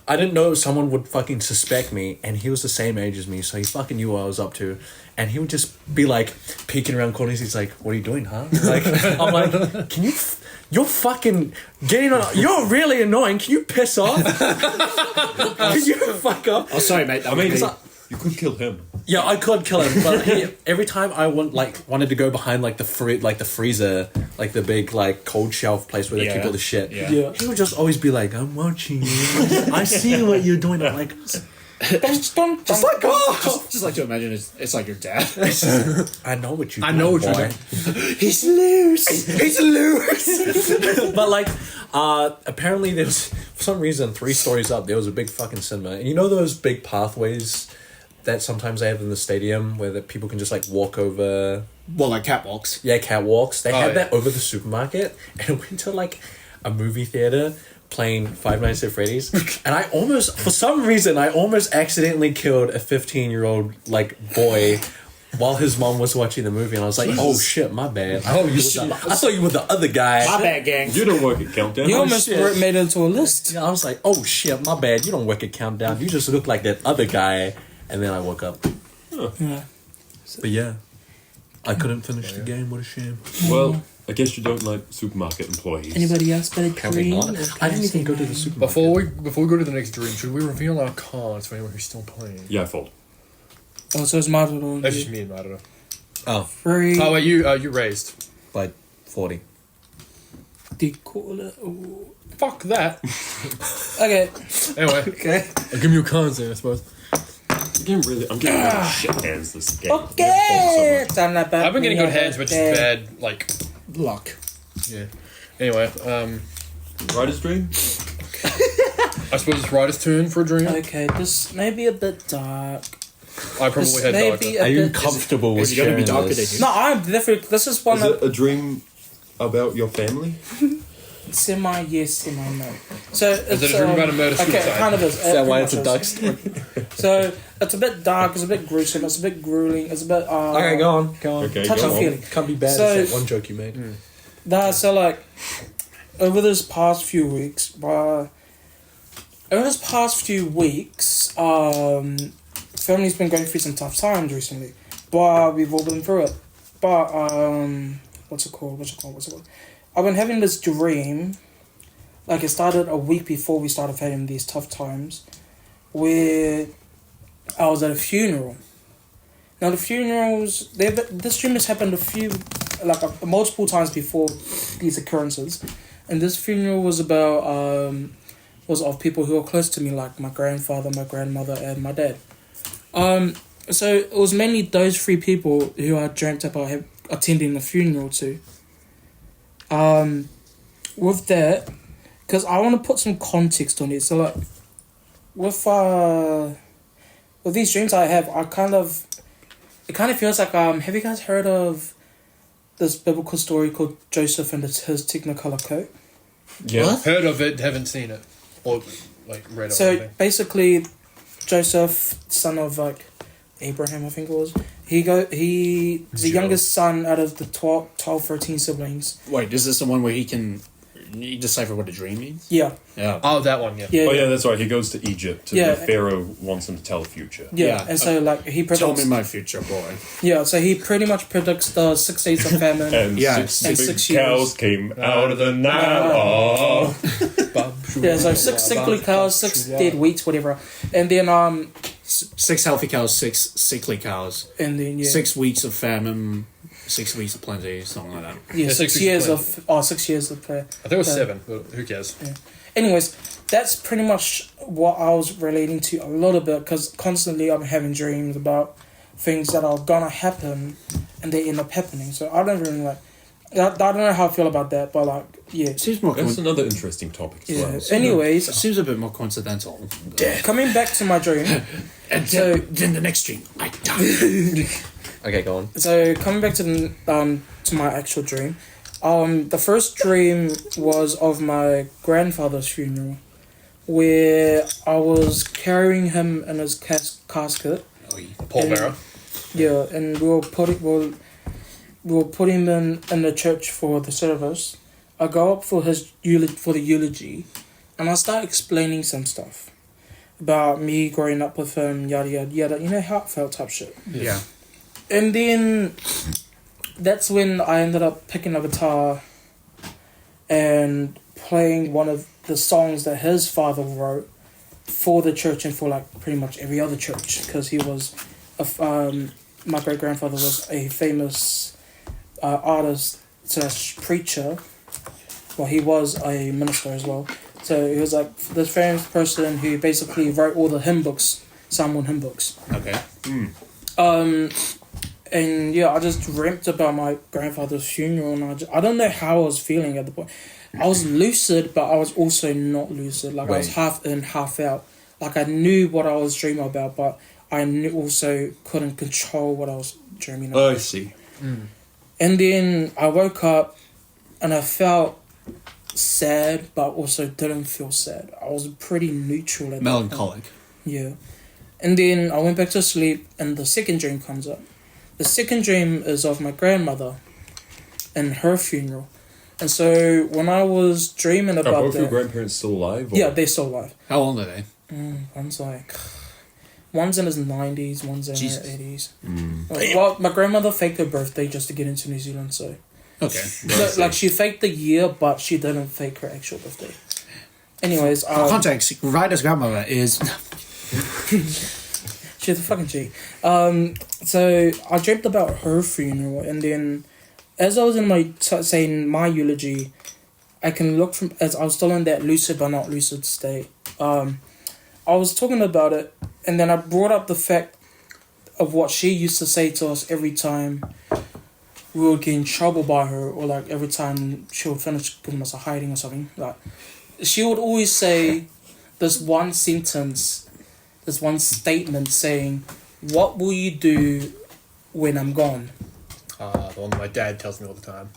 I didn't know someone would fucking suspect me, and he was the same age as me, so he fucking knew what I was up to. And he would just be like peeking around corners. He's like, "What are you doing, huh?" Like, I'm like, "Can you? You're fucking getting on. You're really annoying. Can you piss off? Can you fuck up?" Oh, sorry, mate. I mean, you could kill him. Yeah, I could kill him, but every time I wanted to go behind like the freezer, like the big like cold shelf place where they keep all the shit. Yeah. He would just always be like, "I'm watching you. I see what you're doing." I'm like, just let go. Just like to imagine it's like your dad. I know what you. I know what you're boy. doing. He's loose. He's loose. But like, apparently there was for some reason 3 stories up there was a big fucking cinema, and you know those big pathways that sometimes they have in the stadium where the people can just like walk over. Well, like catwalks. Yeah, catwalks. They had yeah. that over the supermarket, and it went to like a movie theater playing Five Nights at Freddy's, and for some reason, I almost accidentally killed a 15-year-old like boy while his mom was watching the movie, and I was like, "Oh shit, my bad. I thought you were the other guy." My bad, gang. You don't work at Countdown. You almost shit. made it into a list. Yeah, I was like, "Oh shit, my bad. You don't work at Countdown. You just look like that other guy." And then I woke up. Yeah. But yeah, I couldn't finish the game. What a shame. Well, I guess you don't like supermarket employees. Anybody else got a dream? not? I didn't even go to the supermarket. Before we go to the next dream, should we reveal our cards for anyone who's still playing? Yeah, I fold. Oh, so it's my little That's just me and Maruto. Oh, free. Oh wait, you raised. by 40. Fuck that. Okay. Anyway, Okay. I'll give you cards then, I suppose. I'm getting really shit hands this game. Okay. Time that back. I've been getting good hands, but just bad like Luck. yeah. Anyway, Writer's Dream? I suppose it's Ryder's turn for a dream. Okay, this may be a bit dark. I probably This had may darker. be Are a you bit. comfortable Is with it going to be sharing darker this? than you? No, I'm different. This is one Is it a dream about your family? semi yes, semi no. So it's it a dream about a murder Okay, suicide? it kind of is. Is that why it's Pretty a much duck is. story? So it's a bit dark. It's a bit gruesome. It's a bit grueling. It's a bit. Okay, go on. Okay, Touch go and on. feeling. Can't be bad. So- It's that one joke you made. So like, over this past few weeks, family's been going through some tough times recently, but we've all been through it. But what's it called? I've been having this dream. Like it started a week before we started having these tough times, where I was at a funeral. Now the funerals, this dream has happened multiple times before these occurrences, and this funeral was about was of people who are close to me, like my grandfather, my grandmother, and my dad. So it was mainly those 3 people who I dreamt about attending the funeral too. With that, because I want to put some context on it. So like, with these dreams I have, it kind of feels like have you guys heard of this biblical story called Joseph and his Technicolor coat? Yeah. What? Heard of it, haven't seen it, or like read it. or So anything. basically, Joseph, son of like Abraham, I think it was. He's the youngest son out of the 12, 13 siblings. Wait, is this the one where he decipher what a dream means? Yeah. Yeah. Oh, that one, yeah. Yeah. Oh yeah, that's right. He goes to Egypt. And Yeah. the Pharaoh wants him to tell the future. Yeah, Yeah. and so like he predicts. Tell me my future, boy. Yeah, so he pretty much predicts the 6 days of famine. And Yeah, six and big 6 years. cows came out of the Nile. Oh. Yeah, so 6 sickly cows, 6 dead wheats, whatever, and then 6 healthy cows, 6 sickly cows, yeah, 6 weeks of famine, 6 weeks of plenty, something like that. yeah, Yeah, 6 6 years weeks of 6 years of I think it was 7, but who cares? Anyways, that's pretty much what I was relating to a little bit because constantly I'm having dreams about things that are gonna happen and they end up happening. So I don't really like. I don't know how I feel about that, but like, yeah. It seems more That's another interesting topic as Yeah. well. Anyways, it seems a bit more coincidental. coming back to my dream. And So- then the next dream, I die. Okay, go on. So coming back to my actual dream, the first dream was of my grandfather's funeral, where I was carrying him in his casket. Pallbearer. Yeah, and we were putting him in the church for the service. I go up for the eulogy, and I start explaining some stuff about me growing up with him, yada yada yada. You know, heartfelt type shit. Yeah. And then that's when I ended up picking a guitar and playing one of the songs that his father wrote for the church and for like pretty much every other church because he was my great grandfather was a famous artist / preacher. Well, he was a minister as well. So he was like this famous person who basically wrote all the hymn books, Psalm 1 hymn books. Okay. And yeah, I just dreamt about my grandfather's funeral, and I don't know how I was feeling at the point. I was lucid, but I was also not lucid. Like I was Wait. half in, half out. Like I knew what I was dreaming about, but I also couldn't control what I was dreaming about. I see. And then I woke up, and I felt sad, but also didn't feel sad. I was pretty neutral at that point. Melancholic. Yeah. And then I went back to sleep, and the second dream comes up. The second dream is of my grandmother and her funeral. And so when I was dreaming Are about both your that... grandparents still alive? Or? Yeah, they're still alive. How old are they? One's in his 90s, one's in Jesus. her 80s. Well, my grandmother faked her birthday just to get into New Zealand, so... Okay. Like, she faked the year, but she didn't fake her actual birthday. Anyways... For context, Ryder's grandmother is... She's a fucking G. So I dreamt about her funeral, and then as I was in saying my eulogy, I can look from as I was still in that lucid but not lucid state. I was talking about it, and then I brought up the fact of what she used to say to us every time we would get in trouble by her, or like every time she would finish giving us a hiding or something. Like she would always say this one sentence. This one statement saying, "What will you do when I'm gone?" The one my dad tells me all the time.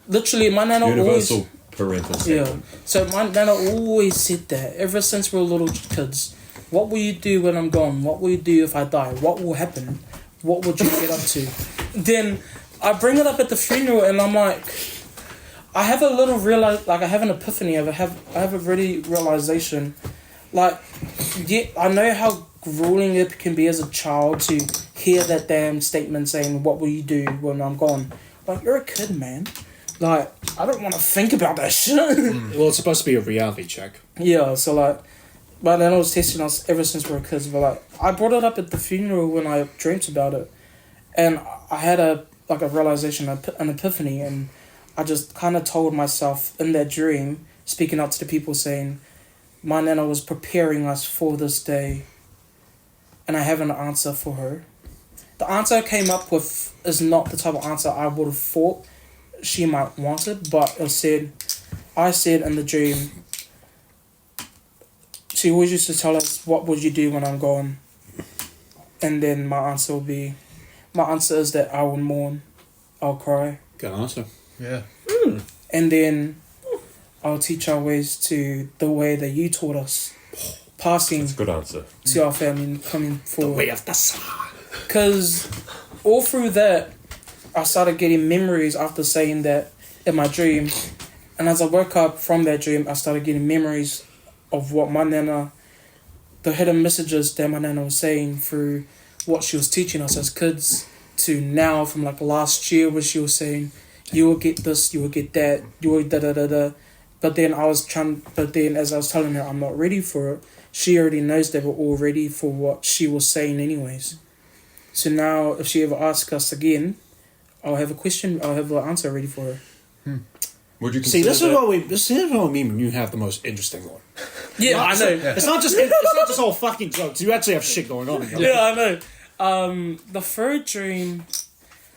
Literally, my nana Universal always... parental Yeah. statement. So my nana always said that ever since we were little kids. What will you do when I'm gone? What will you do if I die? What will happen? What would you get up to? Then I bring it up at the funeral, and I'm like, I have a little I have an epiphany. I have a really realization. Like, yeah, I know how grueling it can be as a child to hear that damn statement saying, "What will you do when I'm gone?" Like, you're a kid, man. Like, I don't want to think about that shit. Well, it's supposed to be a reality check. Yeah, so like, but then I was testing us ever since we were kids. But like, I brought it up at the funeral when I dreamt about it, and I had a realization, an epiphany, and I just kind of told myself in that dream, speaking out to the people, saying, my nana was preparing us for this day, and I have an answer for her. the answer I came up with is not the type of answer I would have thought she might want it, but I said in the dream, she always used to tell us, what would you do when I'm gone? And then my answer is that I will mourn, I'll cry, Good answer. Yeah. and then I'll teach our ways to the way that you taught us, passing That's a good answer. to our family and coming forward. Way of the sun. Because all through that, I started getting memories after saying that in my dream. And as I woke up from that dream, I started getting memories of what my nana, the hidden messages that my nana was saying through what she was teaching us as kids to now, from like last year, where she was saying, you will get this, you will get that, you will da-da-da-da. But then as I was telling her I'm not ready for it, she already knows that we're all ready for what she was saying anyways. So now if she ever asks us again, I'll have an answer ready for her. Would you See, consider this is what I mean when you have the most interesting one. Yeah, I know. It's not just all fucking jokes. You actually have shit going on. In your life. Yeah, I know. The third dream.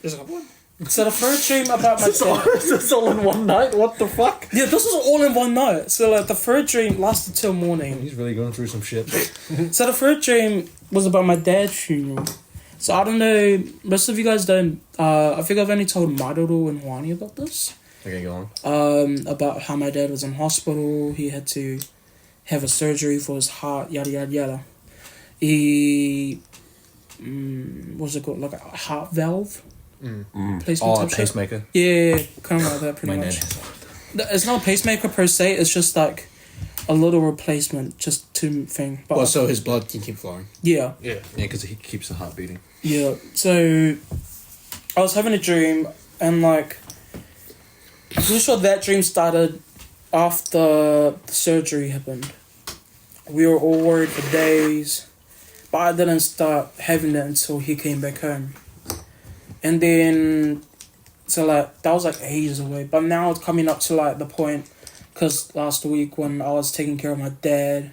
There's a couple. So the third dream about my dad. It's all in one night. What the fuck? Yeah, this was all in one night. So like the third dream lasted till morning. He's really going through some shit. So the third dream was about my dad's funeral. So I don't know. Most of you guys don't. I think I've only told Madodo and Wani about this. Okay, go on. About how my dad was in hospital. He had to have a surgery for his heart. Yada yada yada. He, what's it called? Like a heart valve. Placement Oh, a type shit. pacemaker. Yeah, kind of like that, pretty My much. dad. It's not a pacemaker per se. It's just like a little replacement, just to thing. But Well, so his blood can keep flowing. yeah, Yeah. Yeah, because he keeps the heart beating. yeah. So I was having a dream, and like, I'm pretty sure that dream started after the surgery happened. We were all worried for days, but I didn't start having that until he came back home. And then, so like, that was like ages away. But now it's coming up to like the point, because last week when I was taking care of my dad,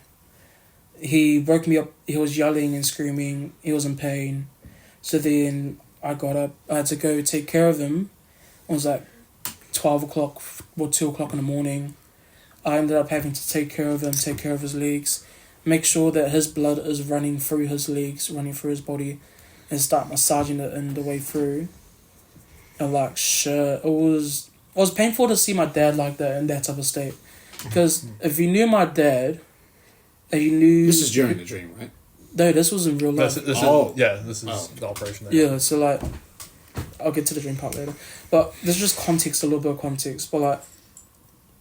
he woke me up, he was yelling and screaming, he was in pain. So then I got up, I had to go take care of him. It was like 12 o'clock or 2 o'clock in the morning. I ended up having to take care of him, take care of his legs, make sure that his blood is running through his legs, running through his body, and start massaging it in the way through. And like shit, it was painful to see my dad like that in that type of state. Because if you knew my dad, and you knew This is during the dream, right? no, this was in real life. This Oh. is the operation. There. Yeah, so like, I'll get to the dream part later. But there's just context, a little bit of context. But like,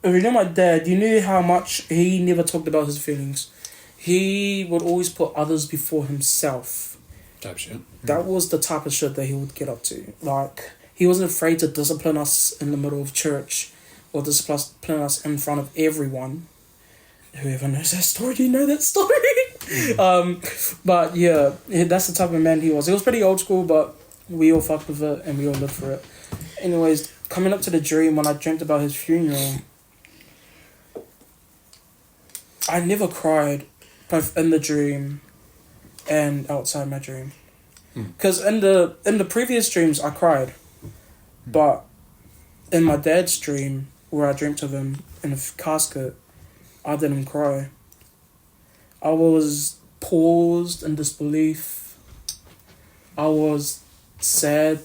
if you knew my dad, you knew how much he never talked about his feelings. He would always put others before himself. Type shit. That was the type of shit that he would get up to. Like, he wasn't afraid to discipline us in the middle of church or discipline us in front of everyone. Whoever knows that story, do you know that story? But yeah, that's the type of man he was. He was pretty old school, but we all fucked with it and we all lived for it. Anyways, coming up to the dream, when I dreamt about his funeral, I never cried, both in the dream and outside my dream. Because in the previous dreams, I cried. But in my dad's dream, where I dreamt of him in a casket, I didn't cry. I was paused in disbelief. I was sad,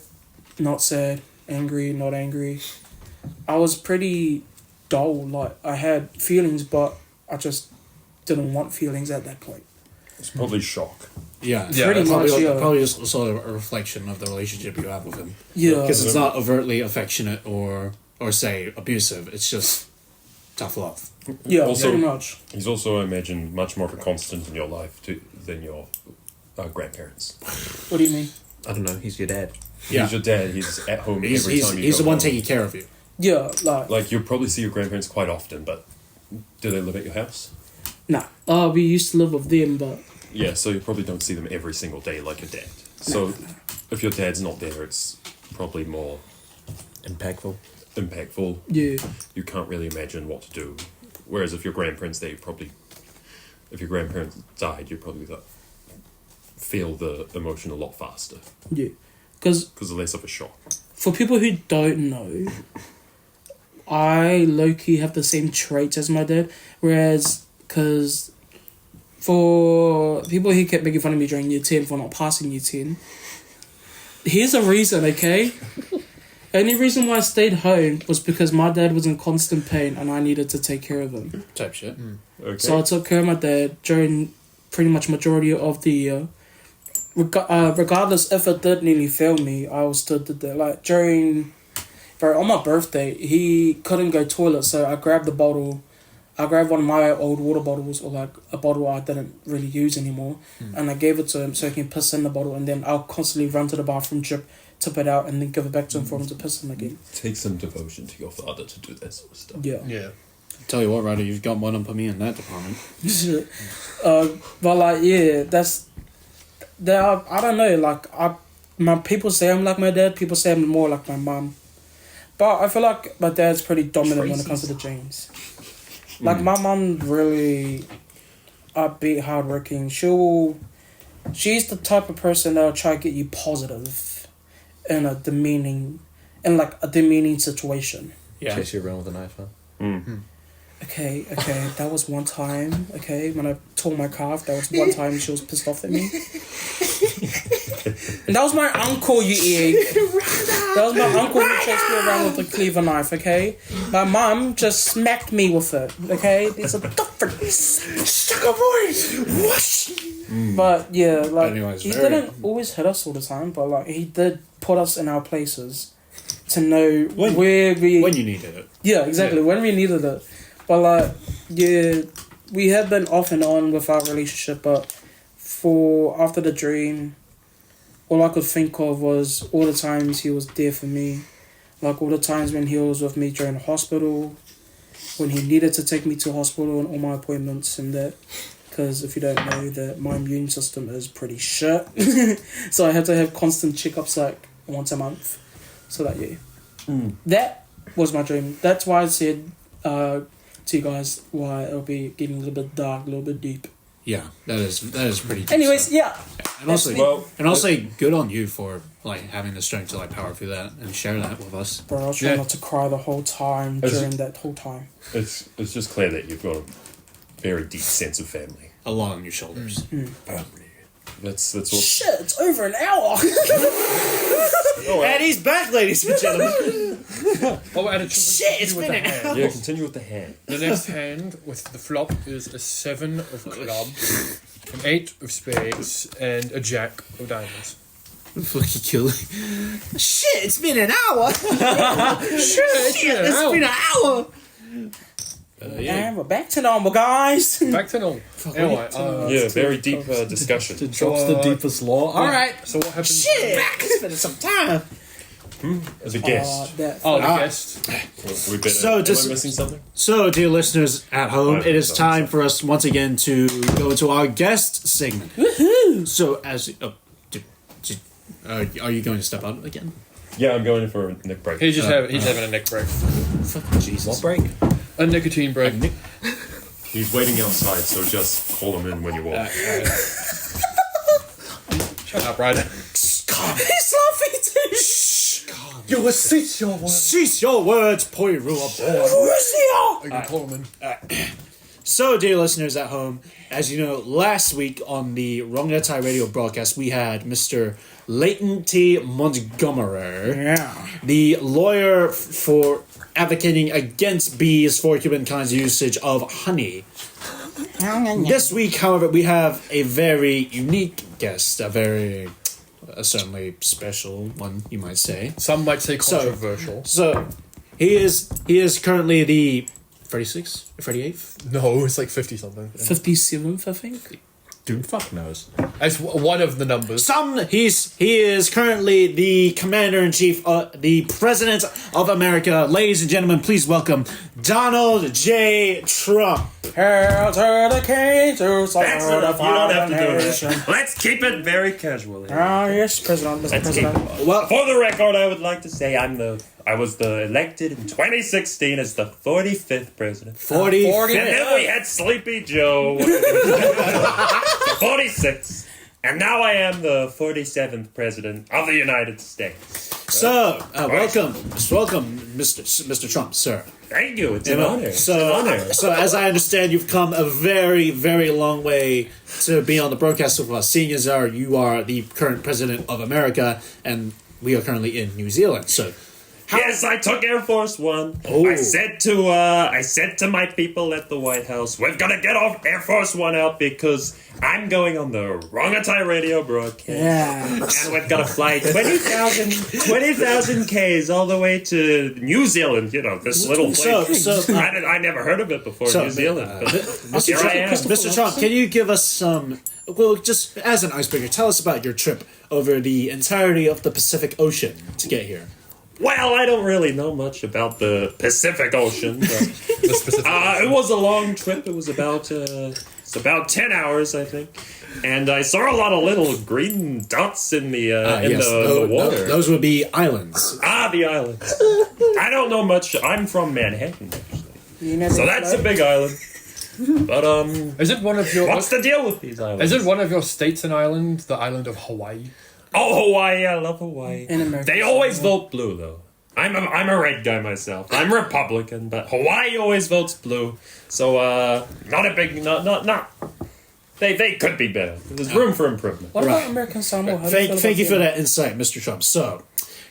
not sad, angry, not angry. I was pretty dull. Like, I had feelings, but I just didn't want feelings at that point. It's probably shock. Yeah, Yeah, Pretty that's much, probably, yeah. probably just sort of a reflection of the relationship you have with him. Yeah. Because it's not overtly affectionate or say abusive. It's just tough love. Yeah, Also- pretty much. He's also, I imagine, much more of a constant in your life than your grandparents. What do you mean? I don't know. He's your dad. Yeah, He's your dad. He's at home he's every time you he's go the one home. taking care of you. Yeah, like, Like, you'll probably see your grandparents quite often, but do they live at your house? nah. We used to live with them, but Yeah, so you probably don't see them every single day like your dad. So if your dad's not there, it's probably more Impactful. impactful. yeah. You can't really imagine what to do. Whereas if your grandparents there, if your grandparents died, you'd probably be like, feel the emotion a lot faster Yeah. Because because less of a shock. for people who don't know, I low-key have the same traits as my dad. Whereas, because for people who kept making fun of me during year 10 for not passing year 10, here's a reason, okay? Only reason why I stayed home was because my dad was in constant pain and I needed to take care of him. Type shit. Okay. So I took care of my dad during pretty much majority of the year. Regardless if it did nearly fail me, I still did that. Like on my birthday, he couldn't go toilet, so I grabbed the bottle. I grabbed one of my old water bottles, or like a bottle I didn't really use anymore, and I gave it to him so he can piss in the bottle, and then I'll constantly run to the bathroom, tip it out, and then give it back to him for him to piss in again. Take some devotion to your father to do that sort of stuff. Yeah. Yeah. Tell you what, Ryder, you've got one up on me in that department. But like, yeah, I don't know, like, my people say I'm like my dad, people say I'm more like my mum. But I feel like my dad's pretty dominant when it comes to the genes. Like, my mum really upbeat, hardworking. She's the type of person that'll try to get you positive in a demeaning situation. Yeah. Chase you around with a knife, huh? Okay, that was one time, okay, when I tore my calf, that was one time she was pissed off at me. And that was my uncle, you egg. That was my uncle who chased me around with a cleaver knife, okay? My mum just smacked me with it, okay? It's a difference. But yeah, like, Anyways, he didn't always hit us all the time, but like, he did put us in our places to know When you needed it. Yeah, exactly, when we needed it. But like, yeah, we have been off and on with our relationship, but after the dream, all I could think of was all the times he was there for me. Like, all the times when he was with me during the hospital, when he needed to take me to hospital and all my appointments and that. Because if you don't know, that my immune system is pretty shit. So I have to have constant checkups like once a month. So that, yeah. That was my dream. That's why I said to you guys why it'll be getting a little bit dark, a little bit deep. Yeah, that is pretty deep. Anyways, stuff. yeah. And also, Well, and I'll say good on you for like having the strength to like power through that and share that with us. Bro, I was trying not to cry the whole time during that whole time. It's just clear that you've got a very deep sense of family. A lot on your shoulders. That's all. Shit, it's over an hour. And he's back, ladies and gentlemen. Oh, and Shit, it's been an hour. Yeah, continue with the hand. The next hand with the flop is a 7 of clubs, an 8 of spades, and a jack of diamonds. Fucking kill. Shit, it's been an hour. It's been an hour. And we're back to normal, guys. Back to normal. Anyway, Yeah, very deep discussion. Drops the deepest law. All right. so what happens? Shit, it's been some time. As a guest, The guest. we better. So am just- I missing something? So, dear listeners at home, Okay, it is sorry. time for us once again to go into our guest segment. Woohoo! So, as are you going to step out again? Yeah, I'm going in for a neck break. He's having a neck break. Fucking Jesus! What break? A nicotine break. He's waiting outside, so just call him in when you walk. Shut up, Ryder. He's laughing too. You cease your words. Cease your words, Poirot. You can call him in. So, dear listeners at home, as you know, last week on the Rongotai radio broadcast, we had Mr. Leighton T. Montgomery, the lawyer for advocating against bees for humankind's usage of honey. This week, however, we have a very unique guest, a certainly special one, you might say. Some might say controversial. So, he is currently the 36th, 38th? No, it's like 50 something. 57th, I think. Dude, fuck knows. It's one of the numbers. He is currently the commander-in-chief, the president of America. Ladies and gentlemen, please welcome Donald J. Trump. Hail to the king, to That's salute enough. the You don't have to do nation. that. Let's keep it very casual here. Yes, President, Mr. Let's keep President. it. Well, For the record, I would like to say I was elected in 2016 as the 45th president. 40. And then we had Sleepy Joe. 46. And now I am the 47th President of the United States. So, welcome, Mr. Trump, sir. Thank you. It's an honor. So as I understand, you've come a very, very long way to be on the broadcast with us. Seeing as you are the current president of America, and we are currently in New Zealand. So, yes, I took Air Force One. Oh. I said to my people at the White House, we're gonna get off Air Force One out because I'm going on the Rongotai radio broadcast. Yeah. And we're gonna fly 20,000 Ks all the way to New Zealand. You know, this little place. I never heard of it before, New Zealand. But here I am. Mr. Trump, can you give us some? Well, just as an icebreaker, tell us about your trip over the entirety of the Pacific Ocean to get here. Well, I don't really know much about the Pacific Ocean, but it was a long trip. It was about 10 hours, I think, and I saw a lot of little green dots in the the water. Those would be islands. The islands. I don't know much. I'm from Manhattan, actually, so that's a big island. But is it one of your? What's the deal with these islands? Is it one of your states an island? The island of Hawaii. Oh, Hawaii! I love Hawaii. They always vote blue, though. I'm a red guy myself. I'm Republican, but Hawaii always votes blue. So not a big not. They could be better. There's room for improvement. What about American Samoa? Thank you for that insight, Mr. Trump. So,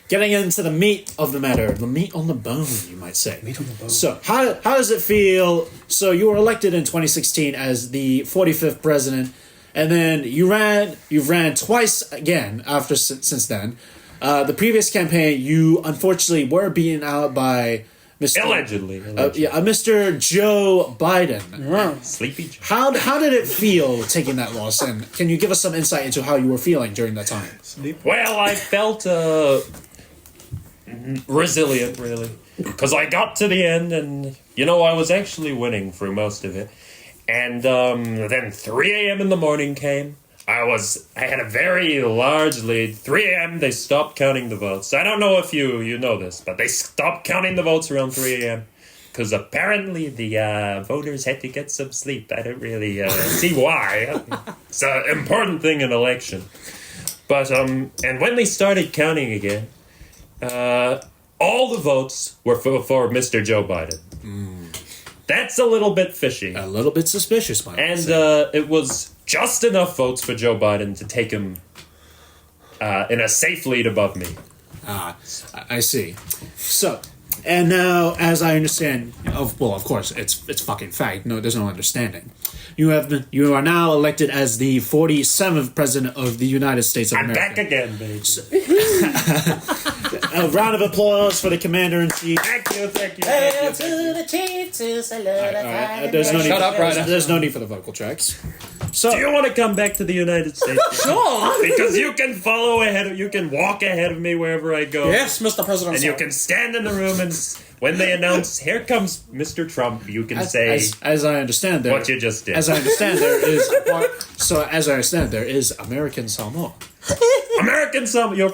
getting into the meat of the matter, the meat on the bone, you might say. Meat on the bone. So, how does it feel? So, you were elected in 2016 as the 45th president, and then you ran twice again since then. The previous campaign, you unfortunately were beaten out by Mr. Allegedly. Mr. Joe Biden. Sleepy Joe. How did it feel taking that loss? And can you give us some insight into how you were feeling during that time? Well, I felt resilient, really, because I got to the end, and I was actually winning through most of it. And then 3 a.m. in the morning came. I had a very large lead. 3 a.m. they stopped counting the votes. I don't know if you know this, but they stopped counting the votes around 3 a.m. because apparently the voters had to get some sleep. I don't really see why. It's an important thing in election. But and when they started counting again, all the votes were for Mr. Joe Biden. That's a little bit fishy. A little bit suspicious, my And it was just enough votes for Joe Biden to take him in a safe lead above me. I see. So, and now, as I understand, of course, it's fucking fact. No, there's no understanding. You are now elected as the 47th president of the United States of America. I'm back again, baby. A round of applause for the commander-in-chief. Thank you. Shut up, Ryder. There's no need for the vocal tracks. So, do you want to come back to the United States? Sure. Because you can you can walk ahead of me wherever I go. Yes, Mr. President. And you can stand in the room, and when they announce, "Here comes Mr. Trump," you can say, as I understand, what you just did. As I understand, there is American Samoa. American Samoa. You're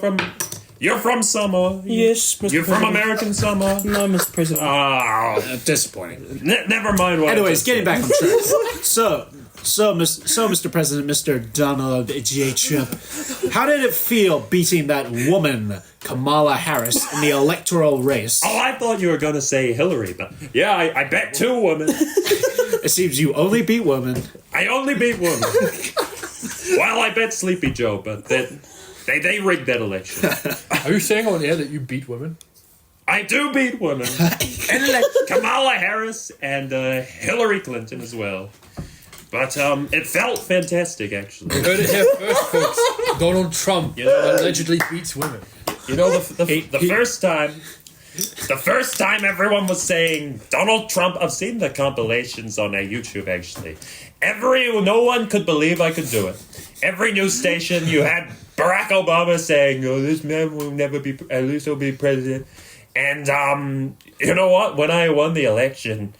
from Samoa. Yes, Mr. You're from American Samoa. No, Mr. President. Disappointing. Never mind. Anyways, getting back on track. So, Mr. President, Mr. Donald J. Trump, how did it feel beating that woman, Kamala Harris, in the electoral race? Oh, I thought you were going to say Hillary, but yeah, I bet 2 women. It seems you only beat women. I only beat women. Well, I bet Sleepy Joe, but they rigged that election. Are you saying on air that you beat women? I do beat women. And Kamala Harris and Hillary Clinton as well. But it felt fantastic, actually. You heard it here first, folks. Donald Trump allegedly beats women. The first time everyone was saying Donald Trump. I've seen the compilations on YouTube, actually. No one could believe I could do it. Every news station, you had Barack Obama saying, "Oh, this man will never be. At least he'll be president." And you know what? When I won the election,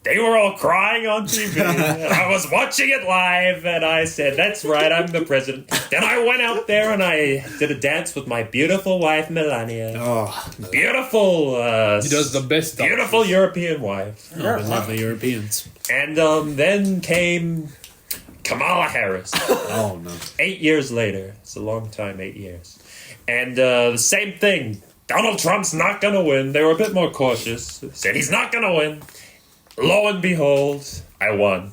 they were all crying on TV. I was watching it live, and I said, "That's right, I'm the president." Then I went out there and I did a dance with my beautiful wife, Melania. Oh, Beautiful. He does the best. Beautiful European wife. I love the Europeans. And then came Kamala Harris. Oh no. 8 years later. It's a long time, 8 years. And the same thing. Donald Trump's not going to win. They were a bit more cautious. Said he's not going to win. Lo and behold, I won.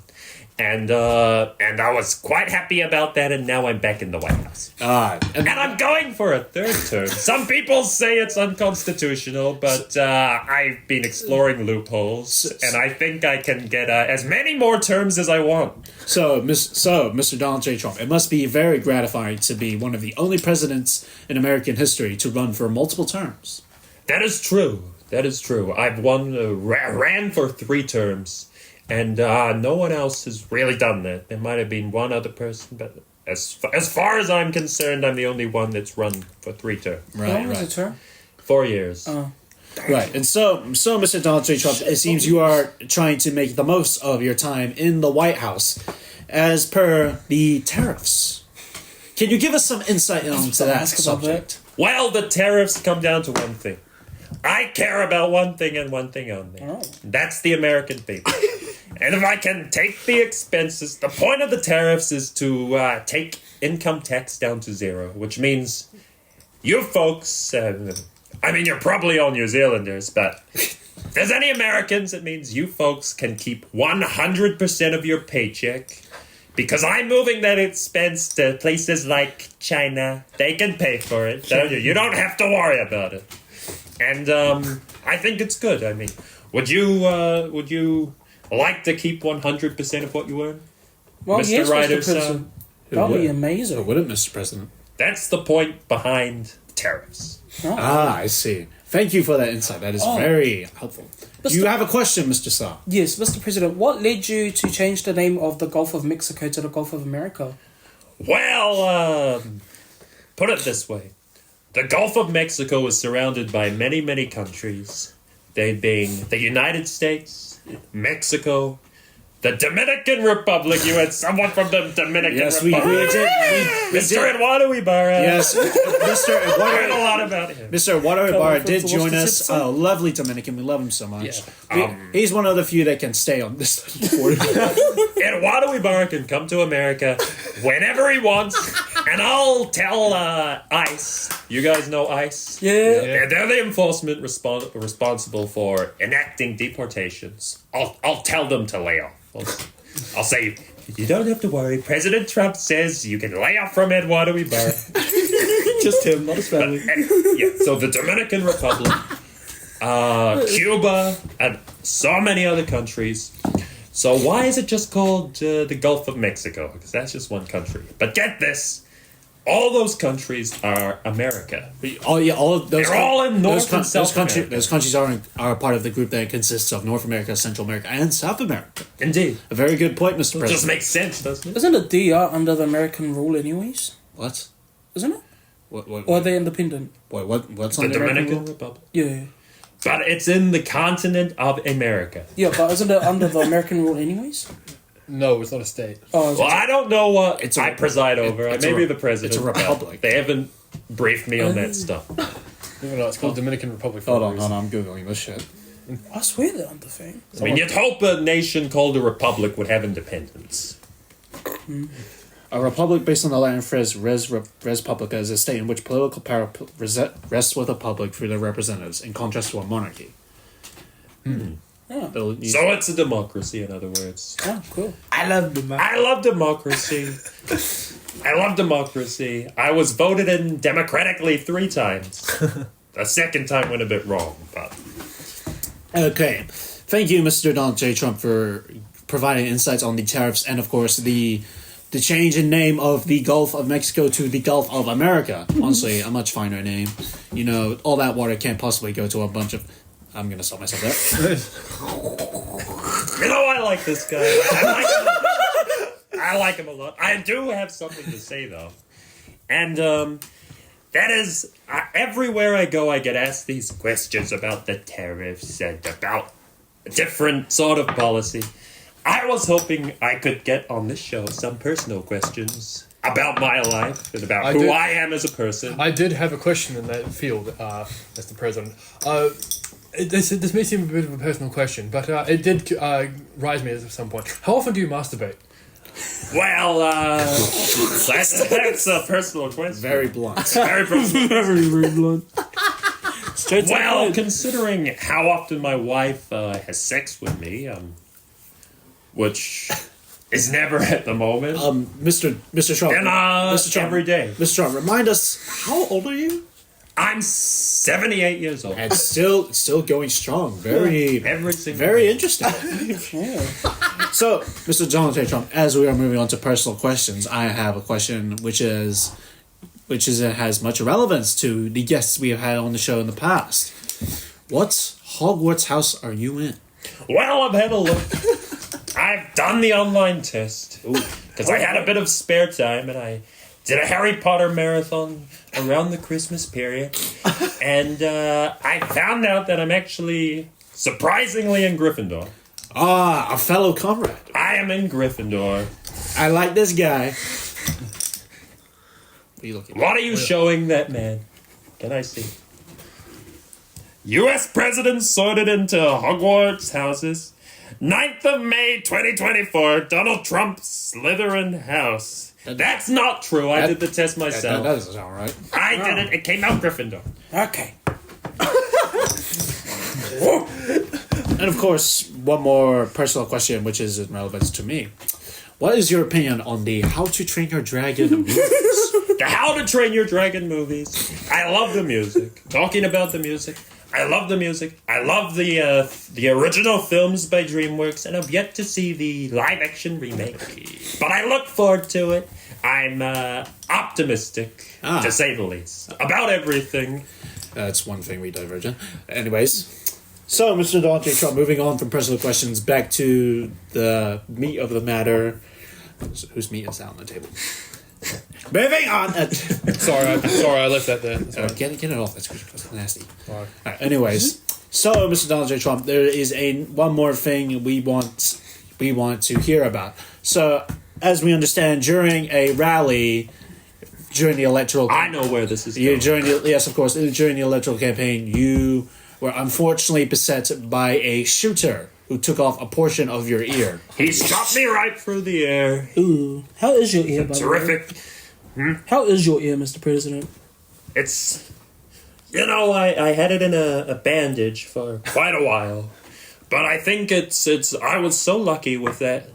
And I was quite happy about that, and now I'm back in the White House. And I'm going for a third term. Some people say it's unconstitutional, but I've been exploring loopholes, and I think I can get as many more terms as I want. So, Mr. Donald J. Trump, it must be very gratifying to be one of the only presidents in American history to run for multiple terms. That is true. That is true. I've ran for 3 terms. And no one else has really done that. There might have been one other person, but as far as I'm concerned, I'm the only one that's run for 3 terms. How long was the term? 4 years. Right, and so, Mr. Donald J. Trump, it seems you are trying to make the most of your time in the White House, as per the tariffs. Can you give us some insight onto that subject? Well, the tariffs come down to one thing. I care about one thing and one thing only. Oh. That's the American people. And if I can take the expenses, the point of the tariffs is to take income tax down to 0, which means you folks, you're probably all New Zealanders, but if there's any Americans, it means you folks can keep 100% of your paycheck, because I'm moving that expense to places like China. They can pay for it, don't you? You don't have to worry about it. And I think it's good. I mean, would you like to keep 100% of what you earn? Well, Mr. yes, Ryder, Mr. President. That would be amazing. Or would it, Mr. President? That's the point behind tariffs. I see. Thank you for that insight. That is very helpful. You have a question, Mr. Sa. Yes, Mr. President. What led you to change the name of the Gulf of Mexico to the Gulf of America? Well, put it this way. The Gulf of Mexico is surrounded by many, many countries. They being the United States, Mexico, the Dominican Republic. You had someone from the Dominican Republic. Mr. Eduardo Ibarra. Yes, Mr. I heard a Eduardo. lot about him. Mr. Eduardo Ibarra did What's join the us. citizen? Lovely Dominican. We love him so much. Yeah. He's one of the few that can stay on this board. Eduardo Ibarra can come to America whenever he wants, and I'll tell ICE. You guys know ICE? Yeah. They're the enforcement responsible for enacting deportations. I'll tell them to lay off. I'll say, you don't have to worry. President Trump says you can lay off from Eduardo Ibarra. Just him, not his family. So the Dominican Republic, Cuba, and so many other countries. So why is it just called the Gulf of Mexico? Because that's just one country. But get this. All those countries are America. All of those. They're all in North and South America. Those countries are part of the group that consists of North America, Central America, and South America. Indeed. A very good point, Mr. It President. just makes sense, doesn't it? Isn't the DR under the American rule anyways? What? Isn't it? What? Or are they independent? What's The on the American Dominican rule? Republic. Yeah. But it's in the continent of America. Yeah, but isn't it under the American rule anyways? No, it's not a state. Oh, Well, I don't know what It's I preside over. I it's may a be re- the president. it's a but republic. They haven't briefed me on that stuff. No, it's called Dominican Republic. For Hold a on, reason. I'm googling this shit. I swear they're under thing. I mean, you'd hope a nation called a republic would have independence. A republic based on the Latin phrase res publica is a state in which political power rests with the public through their representatives, in contrast to a monarchy. Oh, So it's a democracy, in other words. oh cool. I love democracy. I love democracy. I was voted in democratically 3 times. The second time went a bit wrong, but Okay. Thank you, Mr. Donald J. Trump, for providing insights on the tariffs and, of course, the change in name of the Gulf of Mexico to the Gulf of America. Honestly, a much finer name. You know, all that water can't possibly go to a bunch of... I'm going to stop myself there. you know, I like this guy. I like him a lot. I do have something to say, though. And that is, everywhere I go, I get asked these questions about the tariffs and about a different sort of policy. I was hoping I could get on this show some personal questions about my life and about who I am as a person. I did have a question in that field, Mr. President. This may seem a bit of a personal question, but it did rise me at some point. How often do you masturbate? Well, that's a personal question. Very blunt. Very personal. Very blunt. Straight to the Well, point. considering how often my wife has sex with me, which is never at the moment, Mr. Trump. and Mr. Trump. every day. Mr. Trump, remind us, how old are you? I'm 78 years old. And still going strong. Very, Every single very day. interesting. Yeah. So, Mr. Donald J. Trump, as we are moving on to personal questions, I have a question which has much relevance to the guests we have had on the show in the past. What Hogwarts house are you in? Well, I've had a look. I've done the online test because I had a bit of spare time, and I did a Harry Potter marathon around the Christmas period, and I found out that I'm actually surprisingly in Gryffindor. Ah, a fellow comrade. I am in Gryffindor. I like this guy. What are you looking at? What are you showing that man? Can I see? U.S. President sorted into Hogwarts houses. 9th of May 2024, Donald Trump's Slytherin house. That's not true. I did the test myself. That doesn't sound right. I did it. It came out Gryffindor. Okay. And of course, one more personal question, which is in relevance to me. What is your opinion on the How to Train Your Dragon movies? The How to Train Your Dragon movies. I love the music. Talking about the music. I love the music. I love the original films by DreamWorks, and I've yet to see the live-action remake. But I look forward to it. I'm optimistic, to say the least, about everything. That's one thing we diverge on. Anyways, so Mr. Donald J. Trump, moving on from personal questions back to the meat of the matter. Whose meat is that on the table? Moving on. Sorry, I left that there. That's all right. Get it off. That's nasty. Alright. Alright, anyways, so Mr. Donald J. Trump, there is one more thing we want to hear about. So, as we understand, during a rally, during the electoral, I know where this is going. yes, of course, during the electoral campaign, you were unfortunately beset by a shooter who took off a portion of your ear. He shot me right through the air. Ooh. How is your ear, by the way? Terrific. How is your ear, Mr. President? It's, I had it in a bandage for quite a while, but I think I was so lucky with that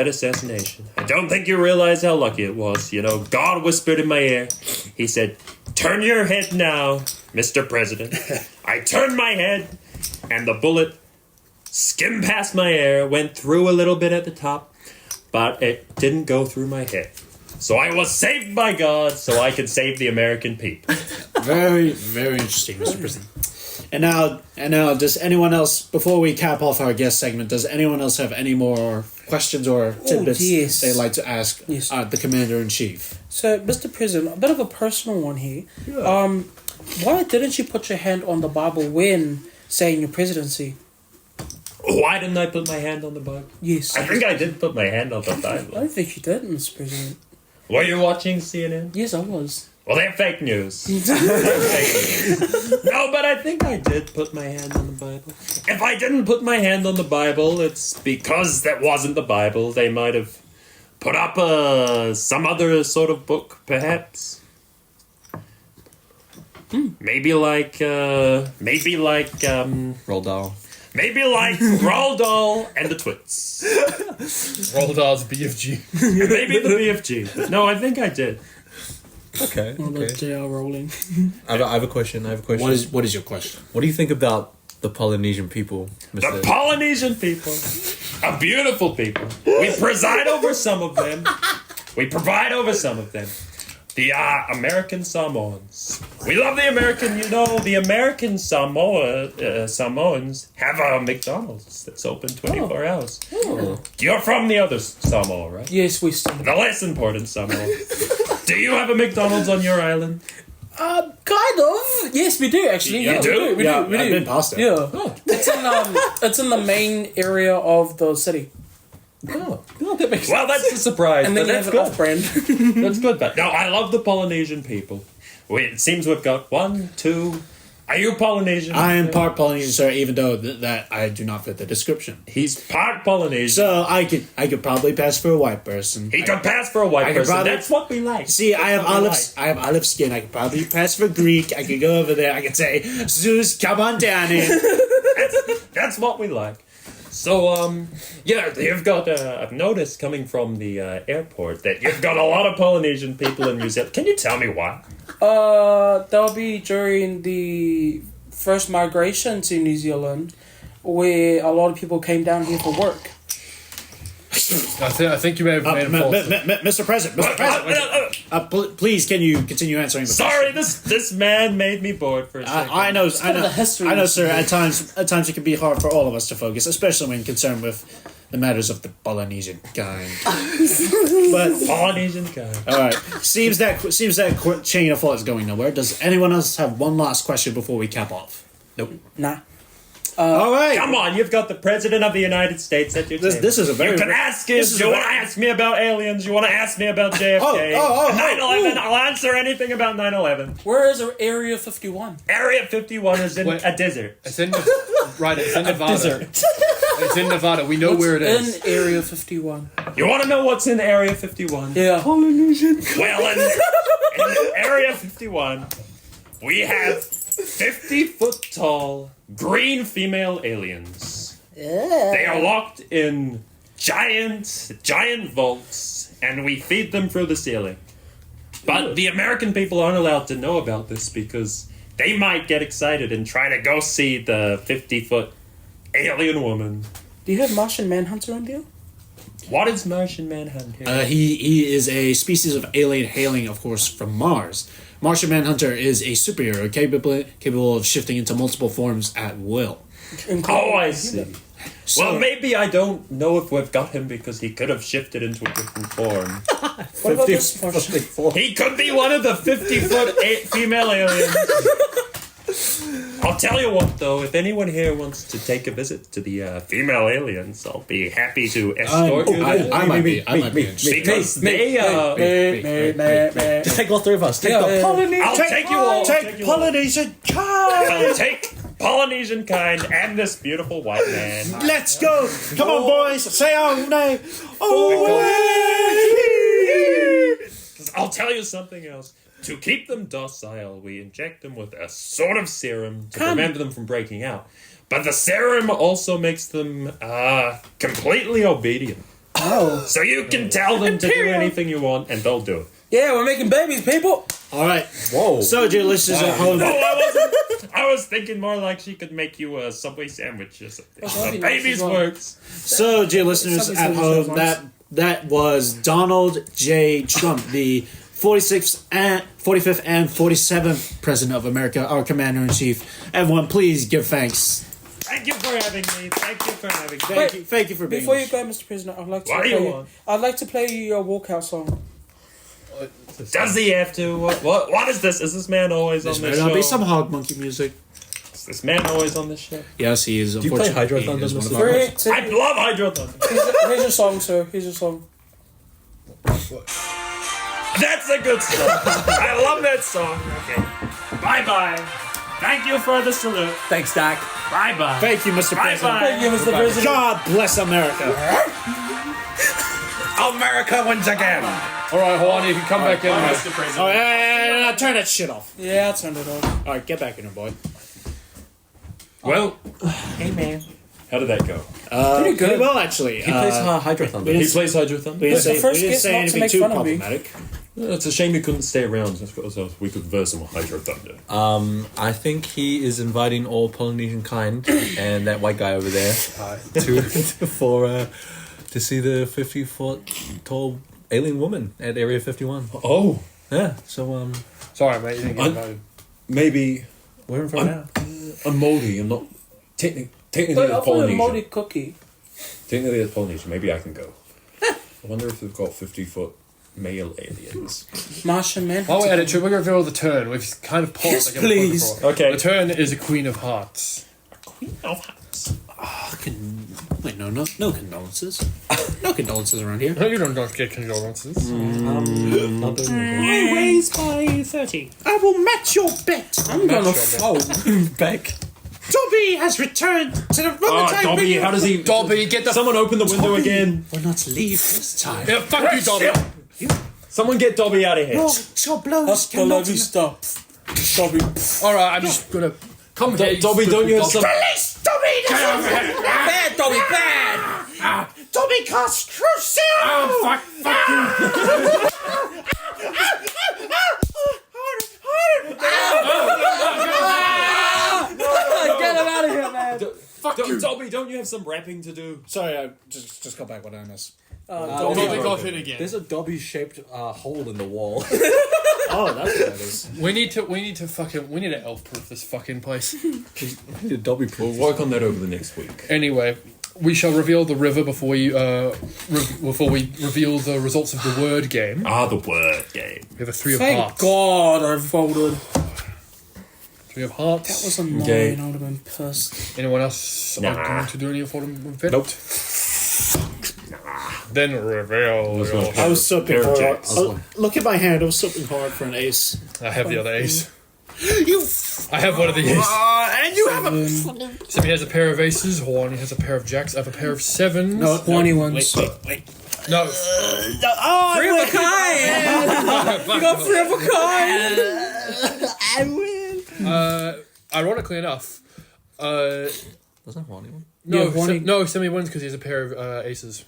assassination. I don't think you realize how lucky it was. God whispered in my ear. He said, "Turn your head now, Mr. President." I turned my head, and the bullet skimmed past my ear, went through a little bit at the top, but it didn't go through my head. So I was saved by God so I could save the American people. Very, very interesting, Mr. President. And now, does anyone else, before we cap off our guest segment, does anyone else have any more questions or tidbits yes. they'd like to ask Yes. the Commander-in-Chief? So, Mr. President, a bit of a personal one here. Why didn't you put your hand on the Bible when saying your presidency? Why didn't I put my hand on the Bible? Yes. I think I did put my hand on the I Bible. don't think you did, Mr. President. Were you watching CNN? Yes, I was. Well, they're fake news. They're fake news. No, but I think I did put my hand on the Bible. If I didn't put my hand on the Bible, it's because that wasn't the Bible. They might have put up some other sort of book, perhaps. Maybe like Roll down. maybe like Roald Dahl and the Twits. Roll Dahl's BFG. Maybe the BFG. But no, I think I did. Okay. All the JR rolling. I have a question. What is your question? What do you think about the Polynesian people, The Mr. Polynesian people are beautiful people. We preside over some of them. We provide over some of them. The American Samoans. We love the American, the American Samoans have a McDonald's that's open 24 hours. Oh. You're from the other Samoa, right? Yes, we still. The less important Samoa. Do you have a McDonald's on your island? Kind of. Yes, we do actually. You Yeah, do? We Yeah, do. We I've do. been past it. Yeah. It's in the main area of the city, Oh, that makes Well, that's a surprise. and then but you that's have good. an off-brand. That's good. But no, I love the Polynesian people. It seems we've got 1, 2, Are you Polynesian? I am part Polynesian, sir, even though that I do not fit the description. He's part Polynesian. So I could probably pass for a white person. He could pass for a white person. probably- That's what we like. See, I have That's what we olive. I have olive skin. I could probably pass for Greek. I could go over there. I could say, Zeus, come on down here. That's what we like. So, yeah, you've got, I've noticed coming from the airport that you've got a lot of Polynesian people in New Zealand. Can you tell me why? That'll be during the first migration to New Zealand, where a lot of people came down here for work. I think you may have made a false. Mr. President, please, can you continue answering the Sorry, question? this man made me bored for a second. I know, the history I know, of sir. At times, it can be hard for all of us to focus, especially when concerned with the matters of the Polynesian kind. But Polynesian guy. all right, seems that chain of thought is going nowhere. Does anyone else have one last question before we cap off? Nope. Nah. All right. Come on, you've got the President of the United States at your table. This is a very. You can ask him. this is You a want to very- ask me about aliens? You want to ask me about JFK? 9/11. I'll answer anything about 9/11. Where is Area 51? Area 51 is in Wait. a desert. It's in it's in Nevada. Desert. It's in Nevada. We know where it is. In Area 51. You want to know what's in Area 51? Yeah. Well, in Area 51, we have 50-foot tall green female aliens. They are locked in giant vaults, and we feed them through the ceiling. But the American people aren't allowed to know about this because they might get excited and try to go see the 50-foot alien woman. Do you have Martian Manhunter on there? What is Martian Manhunter? He is a species of alien hailing, of course, from Mars. Martian Manhunter is a superhero capable of shifting into multiple forms at will. Oh, I see. So- Well, maybe I don't know if we've got him because he could have shifted into a different form. What about this Martian? He could be one of the 50-foot female aliens. I'll tell you what, though, if anyone here wants to take a visit to the female aliens, I'll be happy to escort you there. I might be interested. Because they, Just take all three of us. Take Yeah, the yeah. Polynesian. I'll take you all. Take Polynesian kind. I'll take Polynesian kind and this beautiful white man. Let's go. Come on, boys. Say oh no. I'll tell you something else. To keep them docile, we inject them with a sort of serum to prevent them from breaking out. But the serum also makes them completely obedient. Oh. So you can tell them to do anything you want, and they'll do it. Yeah, we're making babies, people. All right. Whoa. So, dear listeners at home, No, I wasn't. I was thinking more like she could make you a Subway sandwich or something. that'd be nice Babies as well. works. so dear listeners Something at similar home, to that was Donald J. Trump, the 45th and 47th President of America, our Commander in Chief. Everyone, please give thanks. Thank you for having me. Thank you for having me. Thank you for being Before with you go, Mr. President, What do you want? I'd like to play you your walkout song. Does he have to? What is this? Is this man always on This this may show? not be some hog monkey music. Is this man always on this show? Yes, he is. Do you play Unfortunately, Hydro he is Thunder, one of Mr. our Three, hosts. two, I love Hydro Thunder. here's your song, sir. Here's your song. That's a good song. I love that song. Okay. Bye-bye. Thank you for the salute. Thanks, Doc. Bye-bye. Thank you, Mr. President. Bye-bye. Thank you, Mr. President. God bless America. America wins again. All right, Hawani, you can come back in. man. Mr. President. Oh, yeah, turn that shit off. Yeah, I turned it on. All right, get back in there, boy. Well, hey man. How did that go? Pretty good. Pretty well, actually. He plays Hydro Thunder. He plays Hydro We Thunder. didn't It's the say, first we didn't guest say not to anything make too fun of me. problematic. It's a shame he couldn't stay around so we could verse him with Hydro Thunder. I think he is inviting all Polynesian kind and that white guy over there to see the 50-foot tall alien woman at Area 51. Oh, Yeah, so Sorry, mate. You didn't get I'm- invited. maybe where in from now? I'm moldy. I'm not technically Wait, a I'll put a Polynesian. moldy cookie. Technically a Polynesian. Maybe I can go. I wonder if they've got 50-foot male aliens. Martian Manhunter. While we're at it, should we reveal the turn? We've kind of paused. Yes, like every point please. before. Okay. The turn is a Queen of Hearts. Queen of Hearts. Wait, no condolences. No condolences around here. No, you don't get condolences. Not doing I raise by 30. I will match your bet. I'm gonna fold. back. Dobby has returned to the Rongotai Dobby, vineyard. how does he... Dobby, get the Someone open the window again. Will not leave this time. Yeah, fuck you, Dobby. Someone get Dobby out of here. Your blows Hasta la cannot... vista. Dobby. Alright, I'm just gonna come here. Dobby, don't you have some... Release Dobby! Bad, Dobby, bad! Dobby casts true seal! Oh, fuck you. Get him out of here, man! Dobby, don't you have some rapping to do? Sorry, I just got back what I missed. Dobby got hit again. There's a Dobby-shaped hole in the wall. Oh, that's what that is. We need to elf-proof this fucking place. The Dobby We'll work on that over the next week. Anyway, we shall reveal the river before we reveal the results of the word game. The word game. We have a 3 of Thank hearts. God I voted. 3 of hearts. That was annoying. Okay. I would have been pissed. Anyone else going to do any of them? Nope. Then reveal. I was soaping hard. Jacks. Look at my hand. I was soaping hard for an ace. I have the other ace. You I have one of the aces. and you have a. Sammy has a pair of aces. Horny has a pair of jacks. I have a pair of sevens. No, 20 ones. Wait. No. Free of a kind! You got free of a kind! I win. Ironically enough, Wasn't Ronnie one? no, Yeah, Horny- Sammy wins because he has a pair of aces.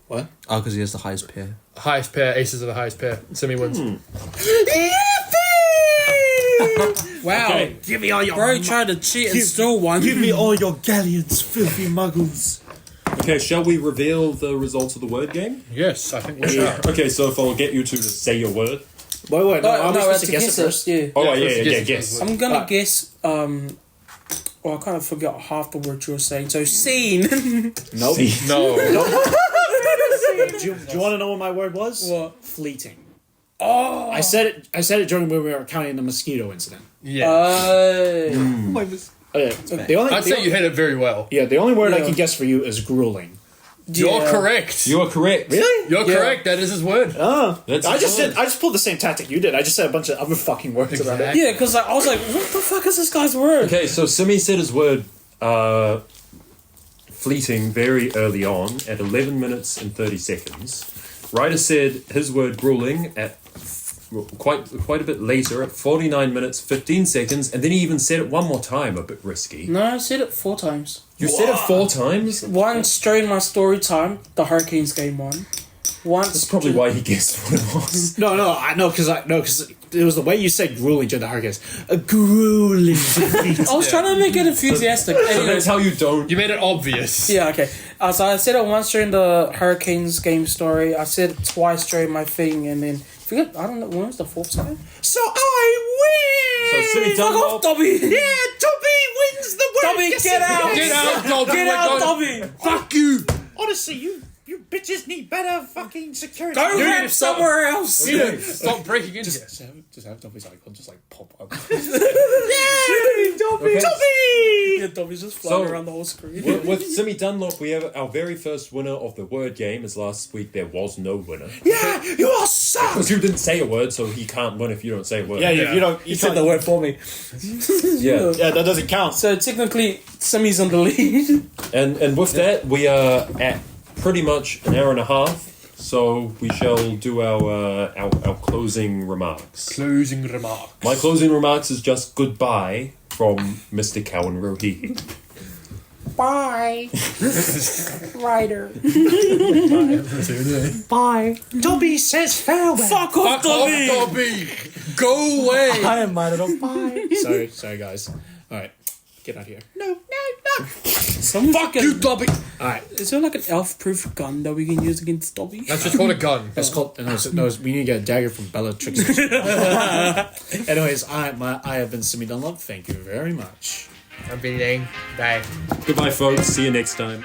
What? Oh, because he has the highest pair. Highest pair, aces are the highest pair. Sammy wins. Wow. Okay. Give me all your... Bro tried to cheat and still won. Give me all your galleons, filthy muggles. Okay, shall we reveal the results of the word game? Yes, I think we shall. Okay, so if I'll get you two to say your word. Wait, no, No, I'm no, supposed to to guess it it. first. Yeah. Oh, Yeah, yeah, first guess. I'm gonna guess, well, I kind of forgot half the word you were saying. So, scene. Nope. No. Do you want to know what my word was? What? Fleeting. Oh! I said it during when we were counting the mosquito incident. Yeah. Okay. I'd say you hit it very well. Yeah, the only word I Yeah. can guess for you is grueling. You're correct. You are correct. Really? You're correct. That is his word. Oh, That's I just good. did. I just pulled the same tactic you did. I just said a bunch of other fucking words about it. Yeah, because I was like, what the fuck is this guy's word? Okay, so Simi said his word fleeting very early on at 11 minutes and 30 seconds. Ryder said his word grueling at quite a bit later at 49 minutes 15 seconds, and then he even said it one more time, a bit risky. No, I said it 4 times. You said it 4 times? Once during my story time, the Hurricanes game one. Once. That's probably why he guessed what it was. No, I know because it was the way you said grueling during the Hurricanes. A grueling. I was trying to make it enthusiastic. So Anyways, that's how you don't. You made it obvious. yeah, okay. So I said it once during the Hurricanes game story. I said it twice during my thing, and then I don't know, when was the 4th time? So I win. So Simi Fuck off, Dobby! Yeah, Dobby wins the word. Dobby, Yes, get out! Get out, Dobby. Get out, Dobby! Fuck you! Honestly, you bitches need better fucking security. Go You need rap to stop- somewhere else! Okay. Stop breaking into it. Just have Dobby's icon just like pop up. Yay! Dobby! Okay. Dobby! Yeah, Dobby's just flying So- around the whole screen. With Simi Dunlop, we have our very first winner of the word game, as last week there was no winner. Yeah, you all suck. Because you didn't say a word, so he can't win if you don't say a word. Yeah, Yeah. you don't. You said the word for me. Yeah. Yeah, that doesn't count. So technically, Simi's on the lead. And with that, we are at pretty much an hour and a half, so we shall do our closing remarks. Closing remark. My closing remarks is just goodbye from Mr. Cowan Rohi. Bye. Ryder. Bye. Dobby says farewell. Fuck off, Fuck off, Dobby! Dobby. Go away. I am mad at him. Bye. Sorry, guys. All right, get out here. No. Some Fuck you, Dobby. All right. Is there like an elf-proof gun that we can use against Dobby? That's just called a gun. It's called. No, we need to get a dagger from Bellatrix. Anyways, I have been Simi Dunlop. Thank you very much. I'm being Bye. Goodbye, folks. See you next time.